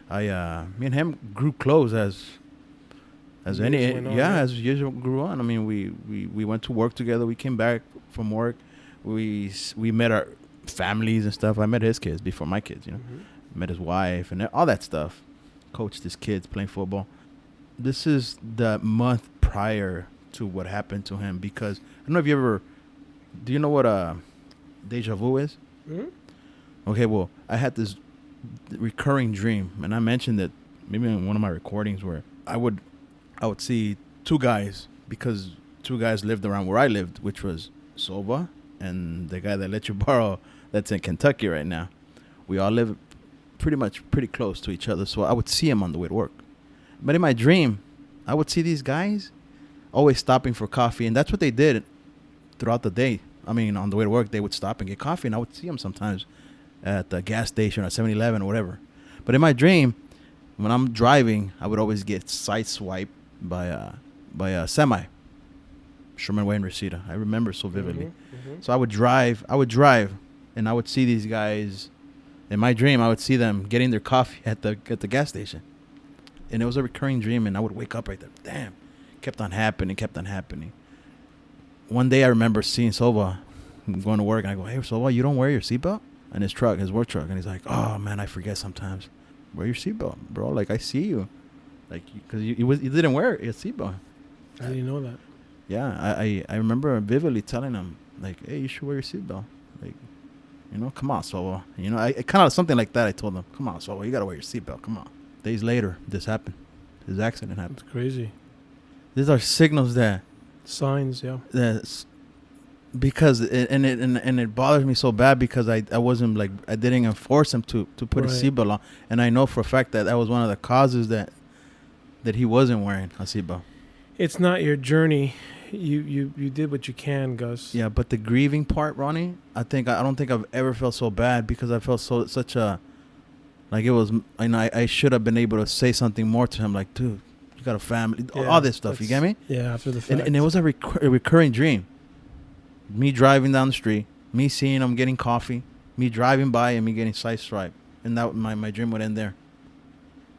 [SPEAKER 1] Me and him grew close as years grew on. I mean, we went to work together. We came back from work. We met our families and stuff. I met his kids before my kids. Met his wife and all that stuff. Coached his kids playing football. This is the month prior to what happened to him, because I don't know if you do you know what deja vu is?
[SPEAKER 2] Mm-hmm.
[SPEAKER 1] Okay, well, I had this recurring dream, and I mentioned it maybe in one of my recordings, where I would see 2 guys, because 2 guys lived around where I lived, which was Sova and the guy that let you borrow that's in Kentucky right now. We all live pretty close to each other, so I would see him on the way to work. But in my dream, I would see these guys always stopping for coffee, and that's what they did throughout the day. I mean, on the way to work, they would stop and get coffee, and I would see them sometimes at the gas station or 7-Eleven or whatever. But in my dream, when I'm driving, I would always get sideswiped by a semi. Sherman Way and Reseda. I remember so vividly.
[SPEAKER 2] Mm-hmm.
[SPEAKER 1] So I would drive, and I would see these guys. In my dream, I would see them getting their coffee at the gas station, and it was a recurring dream. And I would wake up right there. Damn, kept on happening. One day, I remember seeing Sova going to work, and I go, "Hey, Sova, you don't wear your seatbelt?" In his work truck, and he's like, "Oh man, I forget sometimes. Wear your seatbelt, bro. Like I see you, like because you didn't wear your seatbelt."
[SPEAKER 2] I didn't know that.
[SPEAKER 1] Yeah, I remember vividly telling him like, "Hey, you should wear your seatbelt. Like, you know, come on, Sova. You know, I kind of something like that. I told him, come on, Sova, you gotta wear your seatbelt. Come on." Days later, this happened. This accident happened.
[SPEAKER 2] It's crazy.
[SPEAKER 1] These are signals that
[SPEAKER 2] Signs, yeah.
[SPEAKER 1] that's because it bothers me so bad because I wasn't like I didn't enforce him to put a seatbelt on, and I know for a fact that was one of the causes that he wasn't wearing a seatbelt.
[SPEAKER 2] It's not your journey. You did what you can, Gus.
[SPEAKER 1] Yeah, but the grieving part, Ronnie, I don't think I've ever felt so bad because I felt such a like it was. I should have been able to say something more to him, like, dude, you got a family, all this stuff. You get me?
[SPEAKER 2] Yeah, after the fact.
[SPEAKER 1] And it was a recurring dream. Me driving down the street, me seeing him getting coffee, me driving by and me getting side-swiped. And that my dream would end there.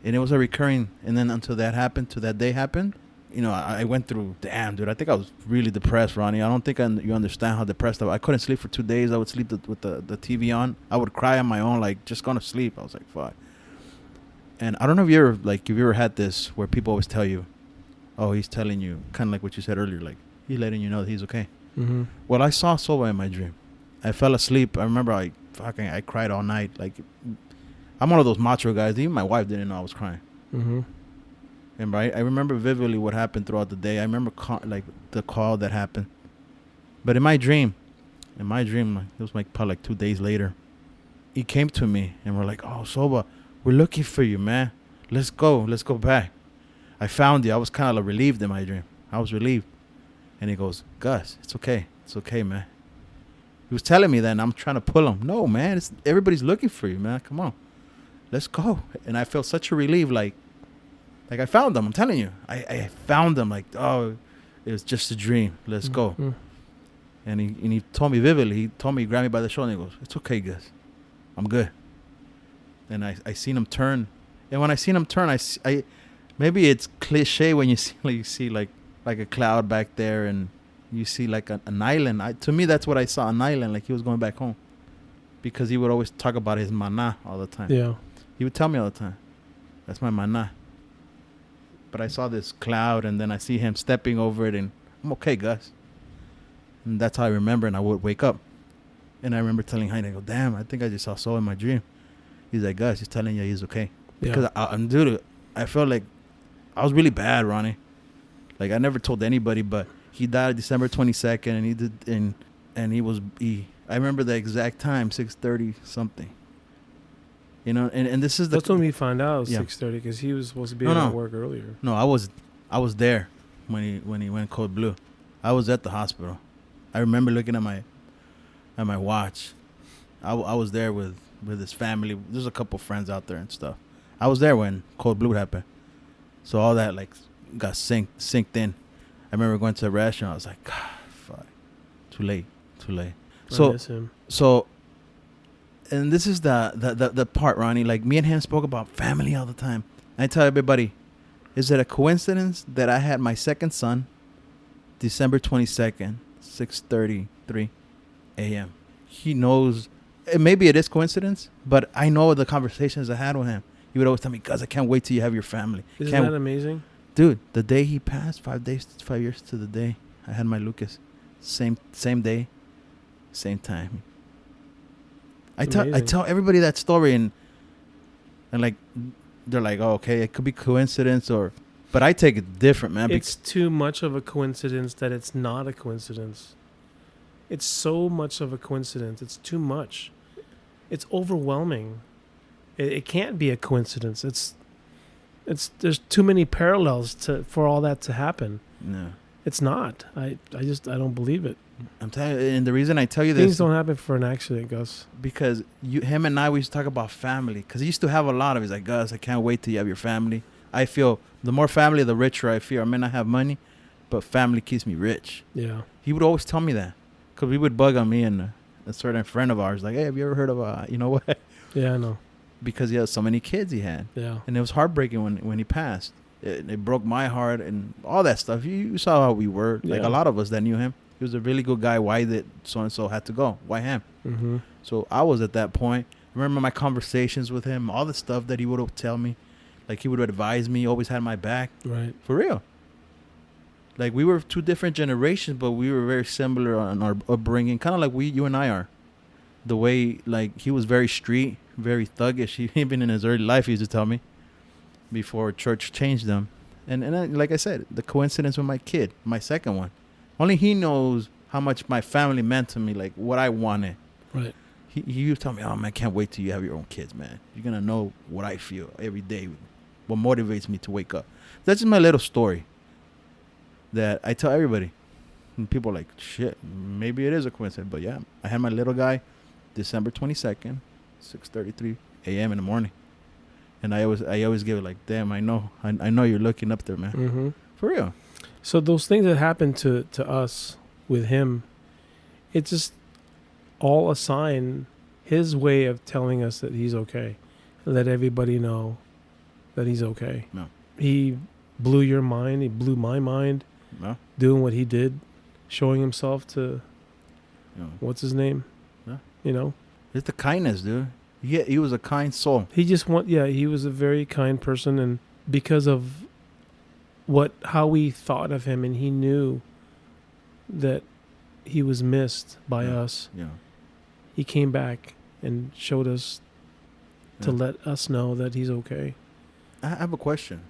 [SPEAKER 1] And it was a recurring. And then until that day happened, you know, I went through, damn, dude, I think I was really depressed, Ronnie. I don't think you understand how depressed I was. I couldn't sleep for 2 days. I would sleep with the TV on. I would cry on my own, like, just going to sleep. I was like, fuck. And I don't know if you ever had this where people always tell you, oh, he's telling you, kind of like what you said earlier, like, he's letting you know that he's okay.
[SPEAKER 2] Mm-hmm.
[SPEAKER 1] Well, I saw Sova in my dream. I fell asleep. I remember I cried all night. Like, I'm one of those macho guys. Even my wife didn't know I was crying.
[SPEAKER 2] Mm-hmm.
[SPEAKER 1] And I remember vividly what happened throughout the day. I remember the call that happened. But in my dream, like, it was like probably like 2 days later, he came to me and we're like, "Oh, Sova, we're looking for you, man. Let's go back. I found you." I was kind of like relieved in my dream. I was relieved. And he goes, "Gus, it's okay, man." He was telling me that, and I'm trying to pull him. "No, man, everybody's looking for you, man. Come on, let's go." And I felt such a relief, like I found them. I'm telling you, I found them. Like, oh, it was just a dream. Let's go.
[SPEAKER 2] Mm-hmm.
[SPEAKER 1] And he told me vividly. He told me, he grabbed me by the shoulder and he goes, "It's okay, Gus. I'm good." And I seen him turn, and when I seen him turn, I maybe it's cliche when you see like a cloud back there and you see like an island. To me, that's what I saw, an island, like he was going back home. Because he would always talk about his mana all the time.
[SPEAKER 2] Yeah.
[SPEAKER 1] He would tell me all the time, "That's my mana." But I saw this cloud and then I see him stepping over it and I'm okay, Gus. And that's how I remember, and I would wake up. And I remember telling Heine, I go, "Damn, I think I just saw Saul in my dream." He's like, "Gus, he's telling you he's okay." Because dude, I felt like I was really bad, Ronnie. Like, I never told anybody, but he died December 22nd, and he did, and I remember the exact time, 6:30 something. You know, and this is
[SPEAKER 2] that's when we found out it was 6:30 because he was supposed to be at work earlier.
[SPEAKER 1] No, I was there when he went cold blue. I was at the hospital. I remember looking at my watch. I was there with his family. There's a couple friends out there and stuff. I was there when cold blue happened. So all that like got synced in. I remember going to the restaurant. I was like, God, fuck, too late.
[SPEAKER 2] I miss him.
[SPEAKER 1] So, and this is the part, Ronnie. Like, me and him spoke about family all the time. I tell everybody, is it a coincidence that I had my second son, December 22nd, 6:33 a.m. He knows. Maybe it is coincidence, but I know the conversations I had with him. He would always tell me, "Guys, I can't wait till you have your family."
[SPEAKER 2] Isn't that amazing?
[SPEAKER 1] Dude, the day he passed, 5 years to the day, I had my Lucas. Same day, same time. I tell everybody that story, and like, they're like, "Oh, okay, it could be coincidence," but I take it different, man.
[SPEAKER 2] It's too much of a coincidence that it's not a coincidence. It's so much of a coincidence. It's too much. It's overwhelming. It can't be a coincidence. There's too many parallels for all that to happen.
[SPEAKER 1] No,
[SPEAKER 2] it's not. I don't believe it.
[SPEAKER 1] I'm telling you, and the reason I tell you
[SPEAKER 2] Things
[SPEAKER 1] this,
[SPEAKER 2] don't happen for an accident, Gus.
[SPEAKER 1] Because him and I, we used to talk about family. Because he used to have a lot of. He's like, "Gus, I can't wait till you have your family." I feel the more family, the richer I feel. I may not have money, but family keeps me rich.
[SPEAKER 2] Yeah.
[SPEAKER 1] He would always tell me that, because we would bug on me and a certain friend of ours, like, hey, have you ever heard of you know what?
[SPEAKER 2] Yeah, I know.
[SPEAKER 1] Because he had so many kids he had.
[SPEAKER 2] Yeah.
[SPEAKER 1] And it was heartbreaking when he passed. It broke my heart and all that stuff. You saw how we were. Like
[SPEAKER 2] Yeah.
[SPEAKER 1] a lot of us that knew him. He was a really good guy. Why did so-and-so had to go? Why him?
[SPEAKER 2] Mm-hmm.
[SPEAKER 1] So I was at that point. I remember my conversations with him, all the stuff that he would tell me. Like he would advise me, always had my back.
[SPEAKER 2] Right.
[SPEAKER 1] For real. Like we were two different generations, but we were very similar on our upbringing. Kind of like you and I are. The way, like, he was very street, very thuggish. Even in his early life, he used to tell me before church changed them. And like I said, the coincidence with my kid, my second one. Only he knows how much my family meant to me, like what I wanted.
[SPEAKER 2] Right.
[SPEAKER 1] He used to tell me, oh, man, can't wait till you have your own kids, man. You're going to know what I feel every day, what motivates me to wake up. That's just my little story that I tell everybody. And people are like, shit, maybe it is a coincidence. But yeah, I had my little guy December 22nd, 6:33 a.m. in the morning. And I always give it like, damn, I know you're looking up there, man.
[SPEAKER 2] Mm-hmm.
[SPEAKER 1] For real.
[SPEAKER 2] So those things that happened to us with him, it's just all a sign, his way of telling us that he's okay. Let everybody know that he's okay.
[SPEAKER 1] No.
[SPEAKER 2] He blew your mind. He blew my mind.
[SPEAKER 1] No.
[SPEAKER 2] Doing what he did, showing himself to,
[SPEAKER 1] No.
[SPEAKER 2] what's his name?
[SPEAKER 1] No.
[SPEAKER 2] You know?
[SPEAKER 1] It's the kindness, dude. Yeah, he was a kind soul.
[SPEAKER 2] He was a very kind person, and because of how we thought of him, and he knew that he was missed by us.
[SPEAKER 1] Yeah.
[SPEAKER 2] He came back and showed us to let us know that he's okay.
[SPEAKER 1] I have a question.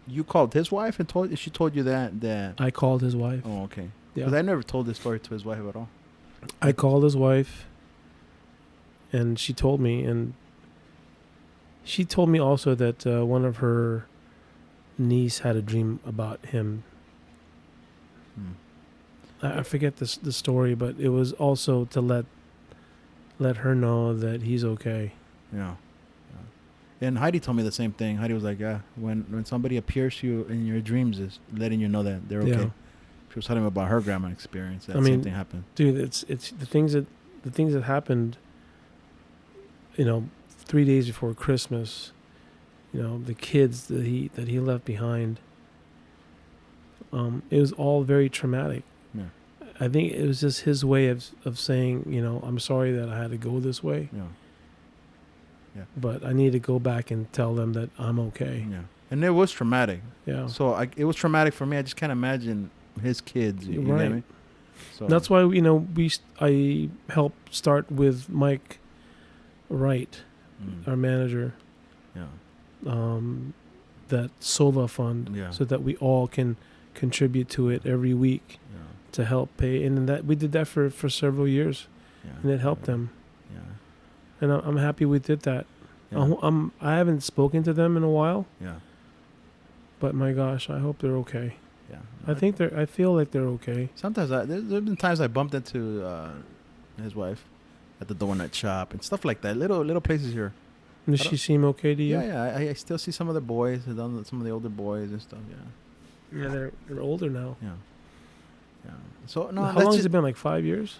[SPEAKER 1] You called his wife and she told you that
[SPEAKER 2] I called his wife.
[SPEAKER 1] Oh, okay.
[SPEAKER 2] Yeah.
[SPEAKER 1] Because I never told this story to his wife at all.
[SPEAKER 2] I called his wife, and she told me, and she told me also that one of her niece had a dream about him. I forget the story, but it was also to let her know that he's okay.
[SPEAKER 1] Yeah. And Heidi told me the same thing. Heidi was like, yeah, when somebody appears to you in your dreams, is letting you know that they're okay.
[SPEAKER 2] Yeah.
[SPEAKER 1] She was telling me about her grandma experience. That same thing happened.
[SPEAKER 2] Dude, it's the things that happened, 3 days before Christmas, the kids that he left behind. It was all very traumatic.
[SPEAKER 1] Yeah.
[SPEAKER 2] I think it was just his way of saying, I'm sorry that I had to go this way.
[SPEAKER 1] Yeah. Yeah.
[SPEAKER 2] But I need to go back and tell them that I'm okay.
[SPEAKER 1] Yeah. And it was traumatic.
[SPEAKER 2] Yeah.
[SPEAKER 1] So it was traumatic for me. I just can't imagine his kids. You know what I mean? So
[SPEAKER 2] that's why I helped start with Mike Wright, our manager.
[SPEAKER 1] Yeah.
[SPEAKER 2] That SOVA fund, so that we all can contribute to it every week to help pay. And that we did that for several years, and it helped them.
[SPEAKER 1] Yeah.
[SPEAKER 2] And I'm happy we did that.
[SPEAKER 1] Yeah.
[SPEAKER 2] I haven't spoken to them in a while.
[SPEAKER 1] Yeah.
[SPEAKER 2] But my gosh, I hope they're okay.
[SPEAKER 1] Yeah.
[SPEAKER 2] I feel like they're okay.
[SPEAKER 1] Sometimes there's been times I bumped into his wife at the donut shop and stuff like that. Little places here.
[SPEAKER 2] Does she seem okay to you?
[SPEAKER 1] Yeah. I still see some of the boys, some of the older boys and stuff. Yeah.
[SPEAKER 2] Yeah, they're older now.
[SPEAKER 1] Yeah. Yeah. So no.
[SPEAKER 2] How long has it been? Like 5 years?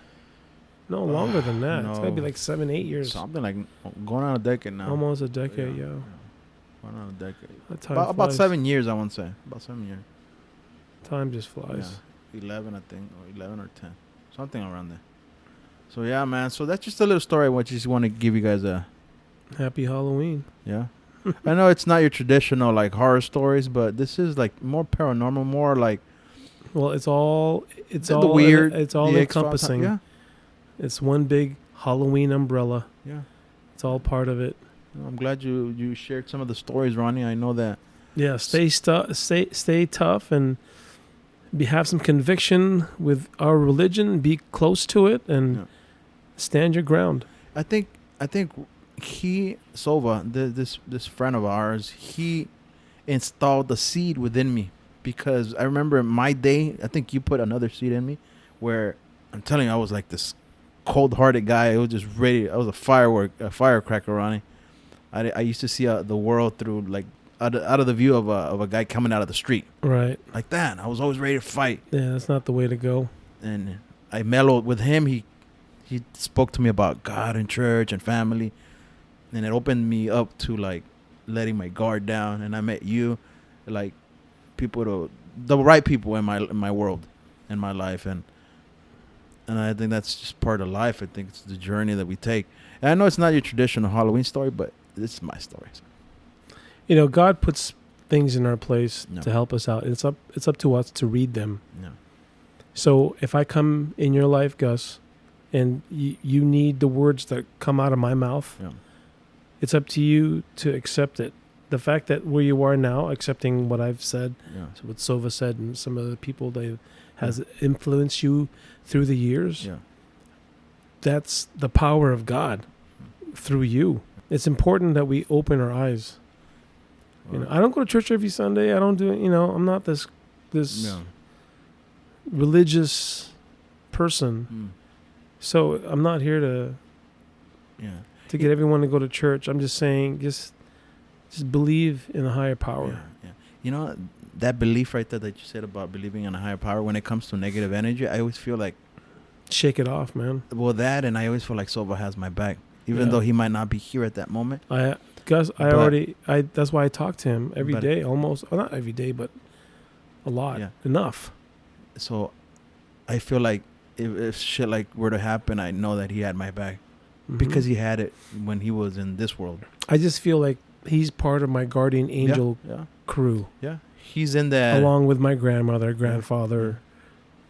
[SPEAKER 2] No, longer than that.
[SPEAKER 1] No.
[SPEAKER 2] It's gotta be like 7-8 years.
[SPEAKER 1] Something like going on a decade now.
[SPEAKER 2] Almost a decade, yeah.
[SPEAKER 1] Going on a decade.
[SPEAKER 2] That time
[SPEAKER 1] About
[SPEAKER 2] flies.
[SPEAKER 1] 7 years, I want to say. About 7 years.
[SPEAKER 2] Time just flies.
[SPEAKER 1] Yeah. 11, I think, or 11 or 10, something around there. So yeah, man. So that's just a little story. I just want to give you guys a
[SPEAKER 2] happy Halloween.
[SPEAKER 1] Yeah. I know it's not your traditional like horror stories, but this is like more paranormal, more like.
[SPEAKER 2] Well, it's all
[SPEAKER 1] the weird.
[SPEAKER 2] It's all encompassing.
[SPEAKER 1] Yeah.
[SPEAKER 2] It's one big Halloween umbrella.
[SPEAKER 1] Yeah.
[SPEAKER 2] It's all part of it.
[SPEAKER 1] I'm glad you shared some of the stories, Ronnie. I know that.
[SPEAKER 2] Yeah. Stay tough and have some conviction with our religion. Be close to it and stand your ground.
[SPEAKER 1] I think Sova, this friend of ours, he installed the seed within me, because I remember my day, I think you put another seed in me where I'm telling you, I was like this cold-hearted guy. I was just ready. I was a firecracker, Ronnie. I used to see the world through like out of the view of a guy coming out of the street.
[SPEAKER 2] Right.
[SPEAKER 1] Like that. I was always ready to fight.
[SPEAKER 2] Yeah, that's not the way to go.
[SPEAKER 1] And I mellowed with him. He spoke to me about God and church and family. And it opened me up to like letting my guard down. And I met you, like the right people in my world, in my life. And I think that's just part of life. I think it's the journey that we take. And I know it's not your traditional Halloween story, but this is my story.
[SPEAKER 2] You know, God puts things in our place
[SPEAKER 1] No.
[SPEAKER 2] to help us out. It's up to us to read them.
[SPEAKER 1] No.
[SPEAKER 2] So if I come in your life, Gus, and you need the words that come out of my mouth,
[SPEAKER 1] Yeah.
[SPEAKER 2] it's up to you to accept it. The fact that where you are now, accepting what I've said,
[SPEAKER 1] Yeah.
[SPEAKER 2] so what Sova said, and some of the people that has influenced you through the years,
[SPEAKER 1] Yeah.
[SPEAKER 2] that's the power of God through you. It's important that we open our eyes. You know, I don't go to church every Sunday. I don't do it. You know, I'm not this
[SPEAKER 1] Yeah.
[SPEAKER 2] religious person.
[SPEAKER 1] Mm.
[SPEAKER 2] So I'm not here to
[SPEAKER 1] Yeah.
[SPEAKER 2] get everyone to go to church. I'm just saying, just believe in a higher power.
[SPEAKER 1] Yeah, yeah. You know, that belief right there that you said about believing in a higher power, when it comes to negative energy, I always feel like,
[SPEAKER 2] Shake it off, man.
[SPEAKER 1] well, that, and I always feel like Sova has my back, even
[SPEAKER 2] Yeah.
[SPEAKER 1] though he might not be here at that moment.
[SPEAKER 2] Gus,
[SPEAKER 1] But-
[SPEAKER 2] that's why I talk to him every
[SPEAKER 1] But-
[SPEAKER 2] day, almost. Well, not every day, but a lot.
[SPEAKER 1] Yeah.
[SPEAKER 2] Enough.
[SPEAKER 1] So I feel like if shit like were to happen, I know that he had my back
[SPEAKER 2] Mhm.
[SPEAKER 1] because he had it when he was in this world.
[SPEAKER 2] I just feel like he's part of my guardian angel
[SPEAKER 1] Yeah.
[SPEAKER 2] crew,
[SPEAKER 1] Yeah. He's in that.
[SPEAKER 2] along with my grandmother, grandfather,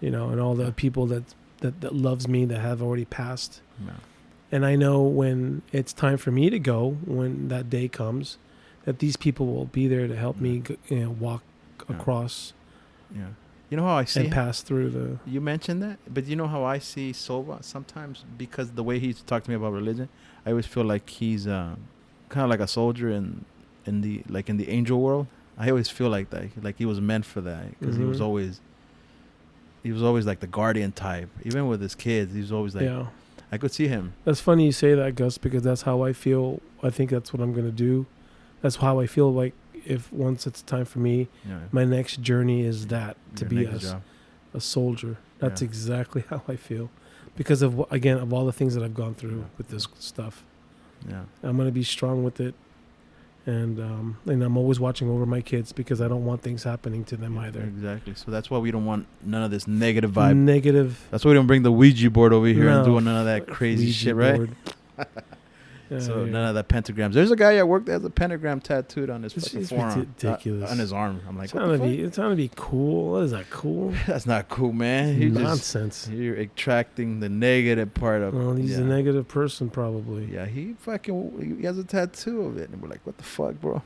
[SPEAKER 2] you know, and all the people that loves me that have already passed.
[SPEAKER 1] Yeah.
[SPEAKER 2] And I know when it's time for me to go, when that day comes, that these people will be there to help me, walk
[SPEAKER 1] Yeah.
[SPEAKER 2] across
[SPEAKER 1] Yeah. You know how I see
[SPEAKER 2] and
[SPEAKER 1] him?
[SPEAKER 2] pass through the.
[SPEAKER 1] You mentioned that, but you know how I see Sova sometimes, because the way he talked to me about religion, I always feel like he's kind of like a soldier in the angel world. I always feel like that, like he was meant for that, because he was
[SPEAKER 2] Mhm.
[SPEAKER 1] always like the guardian type. Even with his kids, he was always like,
[SPEAKER 2] Yeah.
[SPEAKER 1] I could see him.
[SPEAKER 2] That's funny you say that, Gus, because that's how I feel. I think that's what I'm going to do. That's how I feel like if once it's time for me,
[SPEAKER 1] Yeah.
[SPEAKER 2] my next journey is that, to
[SPEAKER 1] Your
[SPEAKER 2] be
[SPEAKER 1] next job.
[SPEAKER 2] a soldier. That's
[SPEAKER 1] Yeah.
[SPEAKER 2] exactly how I feel. Because of all the things that I've gone through
[SPEAKER 1] Yeah.
[SPEAKER 2] with this stuff.
[SPEAKER 1] Yeah.
[SPEAKER 2] I'm going to be strong with it. And I'm always watching over my kids because I don't want things happening to them either.
[SPEAKER 1] Exactly. So that's why we don't want none of this negative vibe.
[SPEAKER 2] Negative.
[SPEAKER 1] That's why we don't bring the Ouija board over here and
[SPEAKER 2] No,
[SPEAKER 1] do none of that crazy
[SPEAKER 2] Ouija
[SPEAKER 1] shit, right?
[SPEAKER 2] board.
[SPEAKER 1] So
[SPEAKER 2] Yeah.
[SPEAKER 1] none of that pentagrams. There's a guy at work that has a pentagram tattooed on his
[SPEAKER 2] It's
[SPEAKER 1] fucking
[SPEAKER 2] just
[SPEAKER 1] forearm,
[SPEAKER 2] ridiculous.
[SPEAKER 1] on his arm. I'm like,
[SPEAKER 2] It's
[SPEAKER 1] what
[SPEAKER 2] trying,
[SPEAKER 1] the
[SPEAKER 2] to
[SPEAKER 1] fuck?
[SPEAKER 2] be, it's trying to be cool. What is that, cool?
[SPEAKER 1] That's not cool, man. You
[SPEAKER 2] Nonsense.
[SPEAKER 1] you're attracting the negative part of.
[SPEAKER 2] Well, he's
[SPEAKER 1] yeah.
[SPEAKER 2] a negative person, probably.
[SPEAKER 1] Yeah, he has a tattoo of it, and we're like, what the fuck, bro?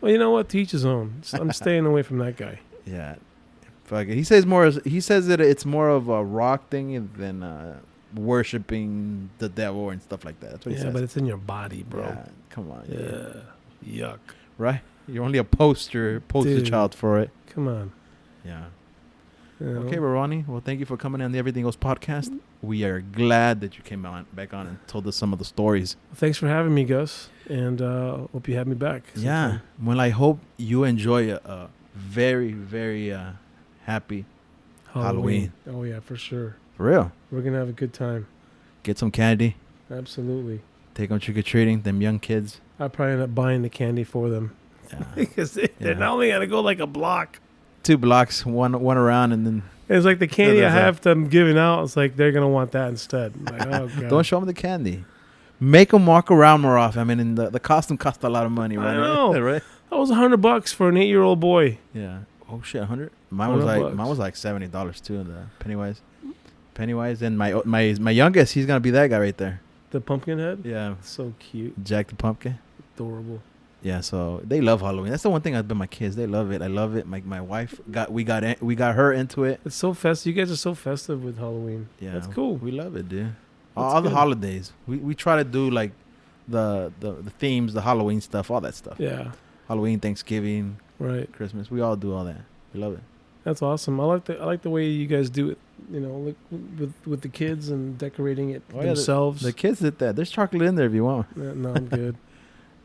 [SPEAKER 2] Well, you know what? To each his own. I'm staying away from that guy.
[SPEAKER 1] Yeah, fuck it. He says that it's more of a rock thing than worshiping the devil and stuff like that. That's what he
[SPEAKER 2] Yeah,
[SPEAKER 1] says.
[SPEAKER 2] but it's in your body, bro.
[SPEAKER 1] Yeah, come on.
[SPEAKER 2] Yeah. Yuck.
[SPEAKER 1] Right? You're only a poster
[SPEAKER 2] Dude.
[SPEAKER 1] child for it.
[SPEAKER 2] Come on.
[SPEAKER 1] Yeah.
[SPEAKER 2] You know?
[SPEAKER 1] Okay, Ronnie. Well, thank you for coming on the Everything Goes podcast. We are glad that you came back on and told us some of the stories.
[SPEAKER 2] Well, thanks for having me, Gus. And hope you have me back.
[SPEAKER 1] Yeah. Well, I hope you enjoy a very, very happy Halloween.
[SPEAKER 2] Oh, yeah, for sure.
[SPEAKER 1] For real.
[SPEAKER 2] We're going to have a good time.
[SPEAKER 1] Get some candy.
[SPEAKER 2] Absolutely.
[SPEAKER 1] Take them trick-or-treating, them young kids.
[SPEAKER 2] I'll probably end up buying the candy for them.
[SPEAKER 1] Yeah.
[SPEAKER 2] Because they're not only going to go like a block.
[SPEAKER 1] 2 blocks, one around, and then
[SPEAKER 2] It's like the candy I
[SPEAKER 1] that's it.
[SPEAKER 2] have them giving out. It's like they're going to want that instead. I'm like, oh, God.
[SPEAKER 1] don't show them the candy. Make them walk around more often. I mean, and the costume cost a lot of money, right?
[SPEAKER 2] I know.
[SPEAKER 1] Right?
[SPEAKER 2] That was $100 for an 8-year-old boy.
[SPEAKER 1] Yeah. Oh shit, 100. Mine was like
[SPEAKER 2] $100.
[SPEAKER 1] $70 too. In the Pennywise, and my youngest, he's gonna be that guy right there.
[SPEAKER 2] The pumpkin head?
[SPEAKER 1] Yeah,
[SPEAKER 2] So cute.
[SPEAKER 1] Jack the Pumpkin.
[SPEAKER 2] Adorable.
[SPEAKER 1] Yeah, so they love Halloween. That's the one thing I've been my kids. They love it. I love it. My wife we got her into it.
[SPEAKER 2] It's so festive. You guys are so festive with Halloween.
[SPEAKER 1] Yeah,
[SPEAKER 2] That's cool.
[SPEAKER 1] We love it, dude.
[SPEAKER 2] That's
[SPEAKER 1] All the
[SPEAKER 2] good.
[SPEAKER 1] holidays. We try to do like the themes, the Halloween stuff, all that stuff.
[SPEAKER 2] Yeah.
[SPEAKER 1] Halloween, Thanksgiving,
[SPEAKER 2] Right.
[SPEAKER 1] Christmas. We all do all that. We love it.
[SPEAKER 2] That's awesome. I like the way you guys do it. You know, like with the kids and decorating it
[SPEAKER 1] Oh, yeah,
[SPEAKER 2] themselves.
[SPEAKER 1] The kids did that. There's chocolate in there if you want.
[SPEAKER 2] No, I'm good.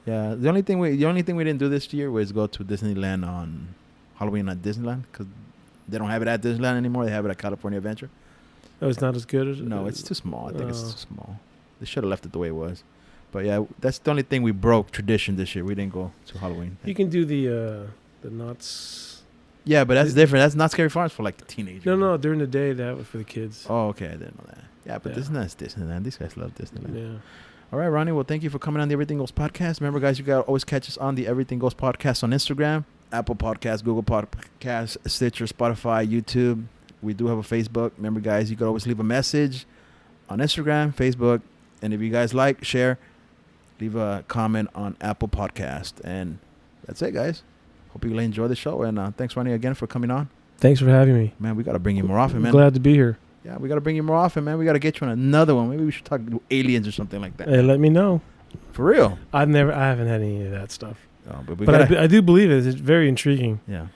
[SPEAKER 1] Yeah, the only thing we didn't do this year was go to Disneyland on Halloween at Disneyland because they don't have it at Disneyland anymore. They have it at California Adventure.
[SPEAKER 2] Oh, it's not as good as
[SPEAKER 1] No, it's too small. I think it's too small. They should have left it the way it was. But yeah, that's the only thing we broke tradition this year. We didn't go to Halloween.
[SPEAKER 2] You can do the Knott's.
[SPEAKER 1] Yeah, but that's different. That's not Scary Farms for like the teenagers.
[SPEAKER 2] No, during the day they have it for the kids.
[SPEAKER 1] Oh, okay. I didn't know that. Yeah, but
[SPEAKER 2] Yeah.
[SPEAKER 1] Disneyland's Disneyland. These guys love Disneyland.
[SPEAKER 2] Yeah.
[SPEAKER 1] All right, Ronnie. Well, thank you for coming on the Everything Goes podcast. Remember, guys, you got to always catch us on the Everything Goes podcast on Instagram, Apple Podcasts, Google Podcasts, Stitcher, Spotify, YouTube. We do have a Facebook. Remember, guys, you could always leave a message on Instagram, Facebook, and if you guys like, share, leave a comment on Apple Podcast. And that's it, guys. Hope you enjoy the show. And thanks, Ronnie, again for coming on.
[SPEAKER 2] Thanks for having me.
[SPEAKER 1] Man, we got to bring you more often, man.
[SPEAKER 2] Glad to be here.
[SPEAKER 1] Yeah, we got to bring you more often, man. We got to get you on another one. Maybe we should talk to aliens or something like that.
[SPEAKER 2] Hey, let me know.
[SPEAKER 1] For real.
[SPEAKER 2] I haven't had any of that stuff.
[SPEAKER 1] Oh,
[SPEAKER 2] But I do believe it. It's very intriguing.
[SPEAKER 1] Yeah.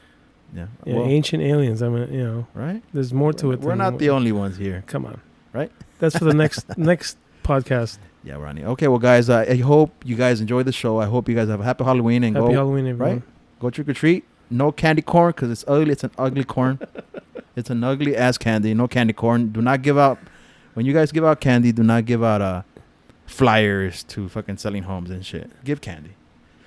[SPEAKER 2] Yeah,
[SPEAKER 1] Well,
[SPEAKER 2] ancient aliens. I mean,
[SPEAKER 1] right?
[SPEAKER 2] there's more to it.
[SPEAKER 1] We're not the only ones here.
[SPEAKER 2] Come on.
[SPEAKER 1] Right?
[SPEAKER 2] That's for the next podcast.
[SPEAKER 1] Yeah, Ronnie. Okay, well, guys, I hope you guys enjoyed the show. I hope you guys have a happy Halloween and
[SPEAKER 2] Happy Halloween, everyone.
[SPEAKER 1] right? Go trick or treat. No candy corn because it's ugly. It's an ugly corn. It's an ugly ass candy. No candy corn. Do not give out. When you guys give out candy, do not give out flyers to fucking selling homes and shit. Give candy.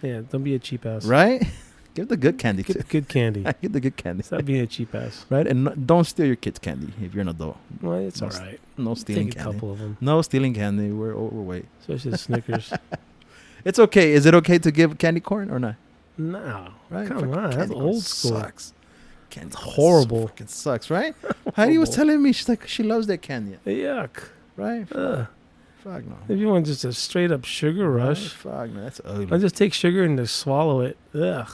[SPEAKER 2] Yeah, don't be a cheap ass.
[SPEAKER 1] Right? Give the good candy too.
[SPEAKER 2] Get good candy.
[SPEAKER 1] Give the good candy.
[SPEAKER 2] Stop being a cheap ass.
[SPEAKER 1] Right? And don't steal your kids' candy if you're an adult.
[SPEAKER 2] Well, it's
[SPEAKER 1] No,
[SPEAKER 2] all right.
[SPEAKER 1] No stealing
[SPEAKER 2] Take a
[SPEAKER 1] candy.
[SPEAKER 2] couple of them,
[SPEAKER 1] No stealing candy. We're overweight.
[SPEAKER 2] especially the Snickers.
[SPEAKER 1] It's okay. Is it okay to give candy corn or not?
[SPEAKER 2] No,
[SPEAKER 1] Right?
[SPEAKER 2] come
[SPEAKER 1] Fucking
[SPEAKER 2] on, that's
[SPEAKER 1] candy corn
[SPEAKER 2] old school.
[SPEAKER 1] Sucks. Candy
[SPEAKER 2] It's
[SPEAKER 1] corn
[SPEAKER 2] horrible.
[SPEAKER 1] Fucking sucks, right? Heidi was
[SPEAKER 2] Horrible.
[SPEAKER 1] telling me she's like she loves that candy,
[SPEAKER 2] Yuck.
[SPEAKER 1] right?
[SPEAKER 2] Ugh.
[SPEAKER 1] Fuck no.
[SPEAKER 2] If you want just a straight up sugar
[SPEAKER 1] Right?
[SPEAKER 2] rush,
[SPEAKER 1] Fuck no. That's
[SPEAKER 2] I
[SPEAKER 1] ugly.
[SPEAKER 2] just take sugar and just swallow it. Ugh.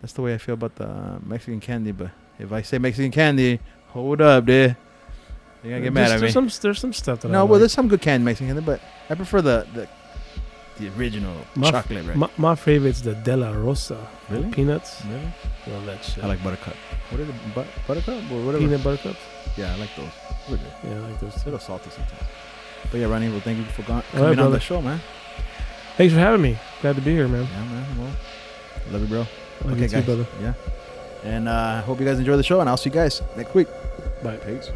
[SPEAKER 1] That's the way I feel about the Mexican candy. But if I say Mexican candy, hold up, dude. You're gonna get mad at me.
[SPEAKER 2] There's some stuff that I
[SPEAKER 1] No,
[SPEAKER 2] like.
[SPEAKER 1] well, there's some good candy Mexican candy, but I prefer the original
[SPEAKER 2] My-
[SPEAKER 1] chocolate, right?
[SPEAKER 2] My favorite's the De La Rosa.
[SPEAKER 1] Really?
[SPEAKER 2] Peanuts.
[SPEAKER 1] Really?
[SPEAKER 2] Love that shit.
[SPEAKER 1] I like buttercup. What is it? Buttercup or whatever?
[SPEAKER 2] peanut butter cups.
[SPEAKER 1] Yeah, I like those. They're good.
[SPEAKER 2] Yeah, I like those
[SPEAKER 1] It's a
[SPEAKER 2] too.
[SPEAKER 1] little salty sometimes. But yeah, Ronnie, well, thank you for coming
[SPEAKER 2] right,
[SPEAKER 1] on
[SPEAKER 2] brother.
[SPEAKER 1] the show, man.
[SPEAKER 2] Thanks for having me. Glad to be here, man.
[SPEAKER 1] Yeah, man. Well, love you, bro.
[SPEAKER 2] Love
[SPEAKER 1] Okay,
[SPEAKER 2] you too,
[SPEAKER 1] guys.
[SPEAKER 2] brother.
[SPEAKER 1] Yeah. And I hope you guys enjoy the show, and I'll see you guys next week.
[SPEAKER 2] Bye.
[SPEAKER 1] Peace.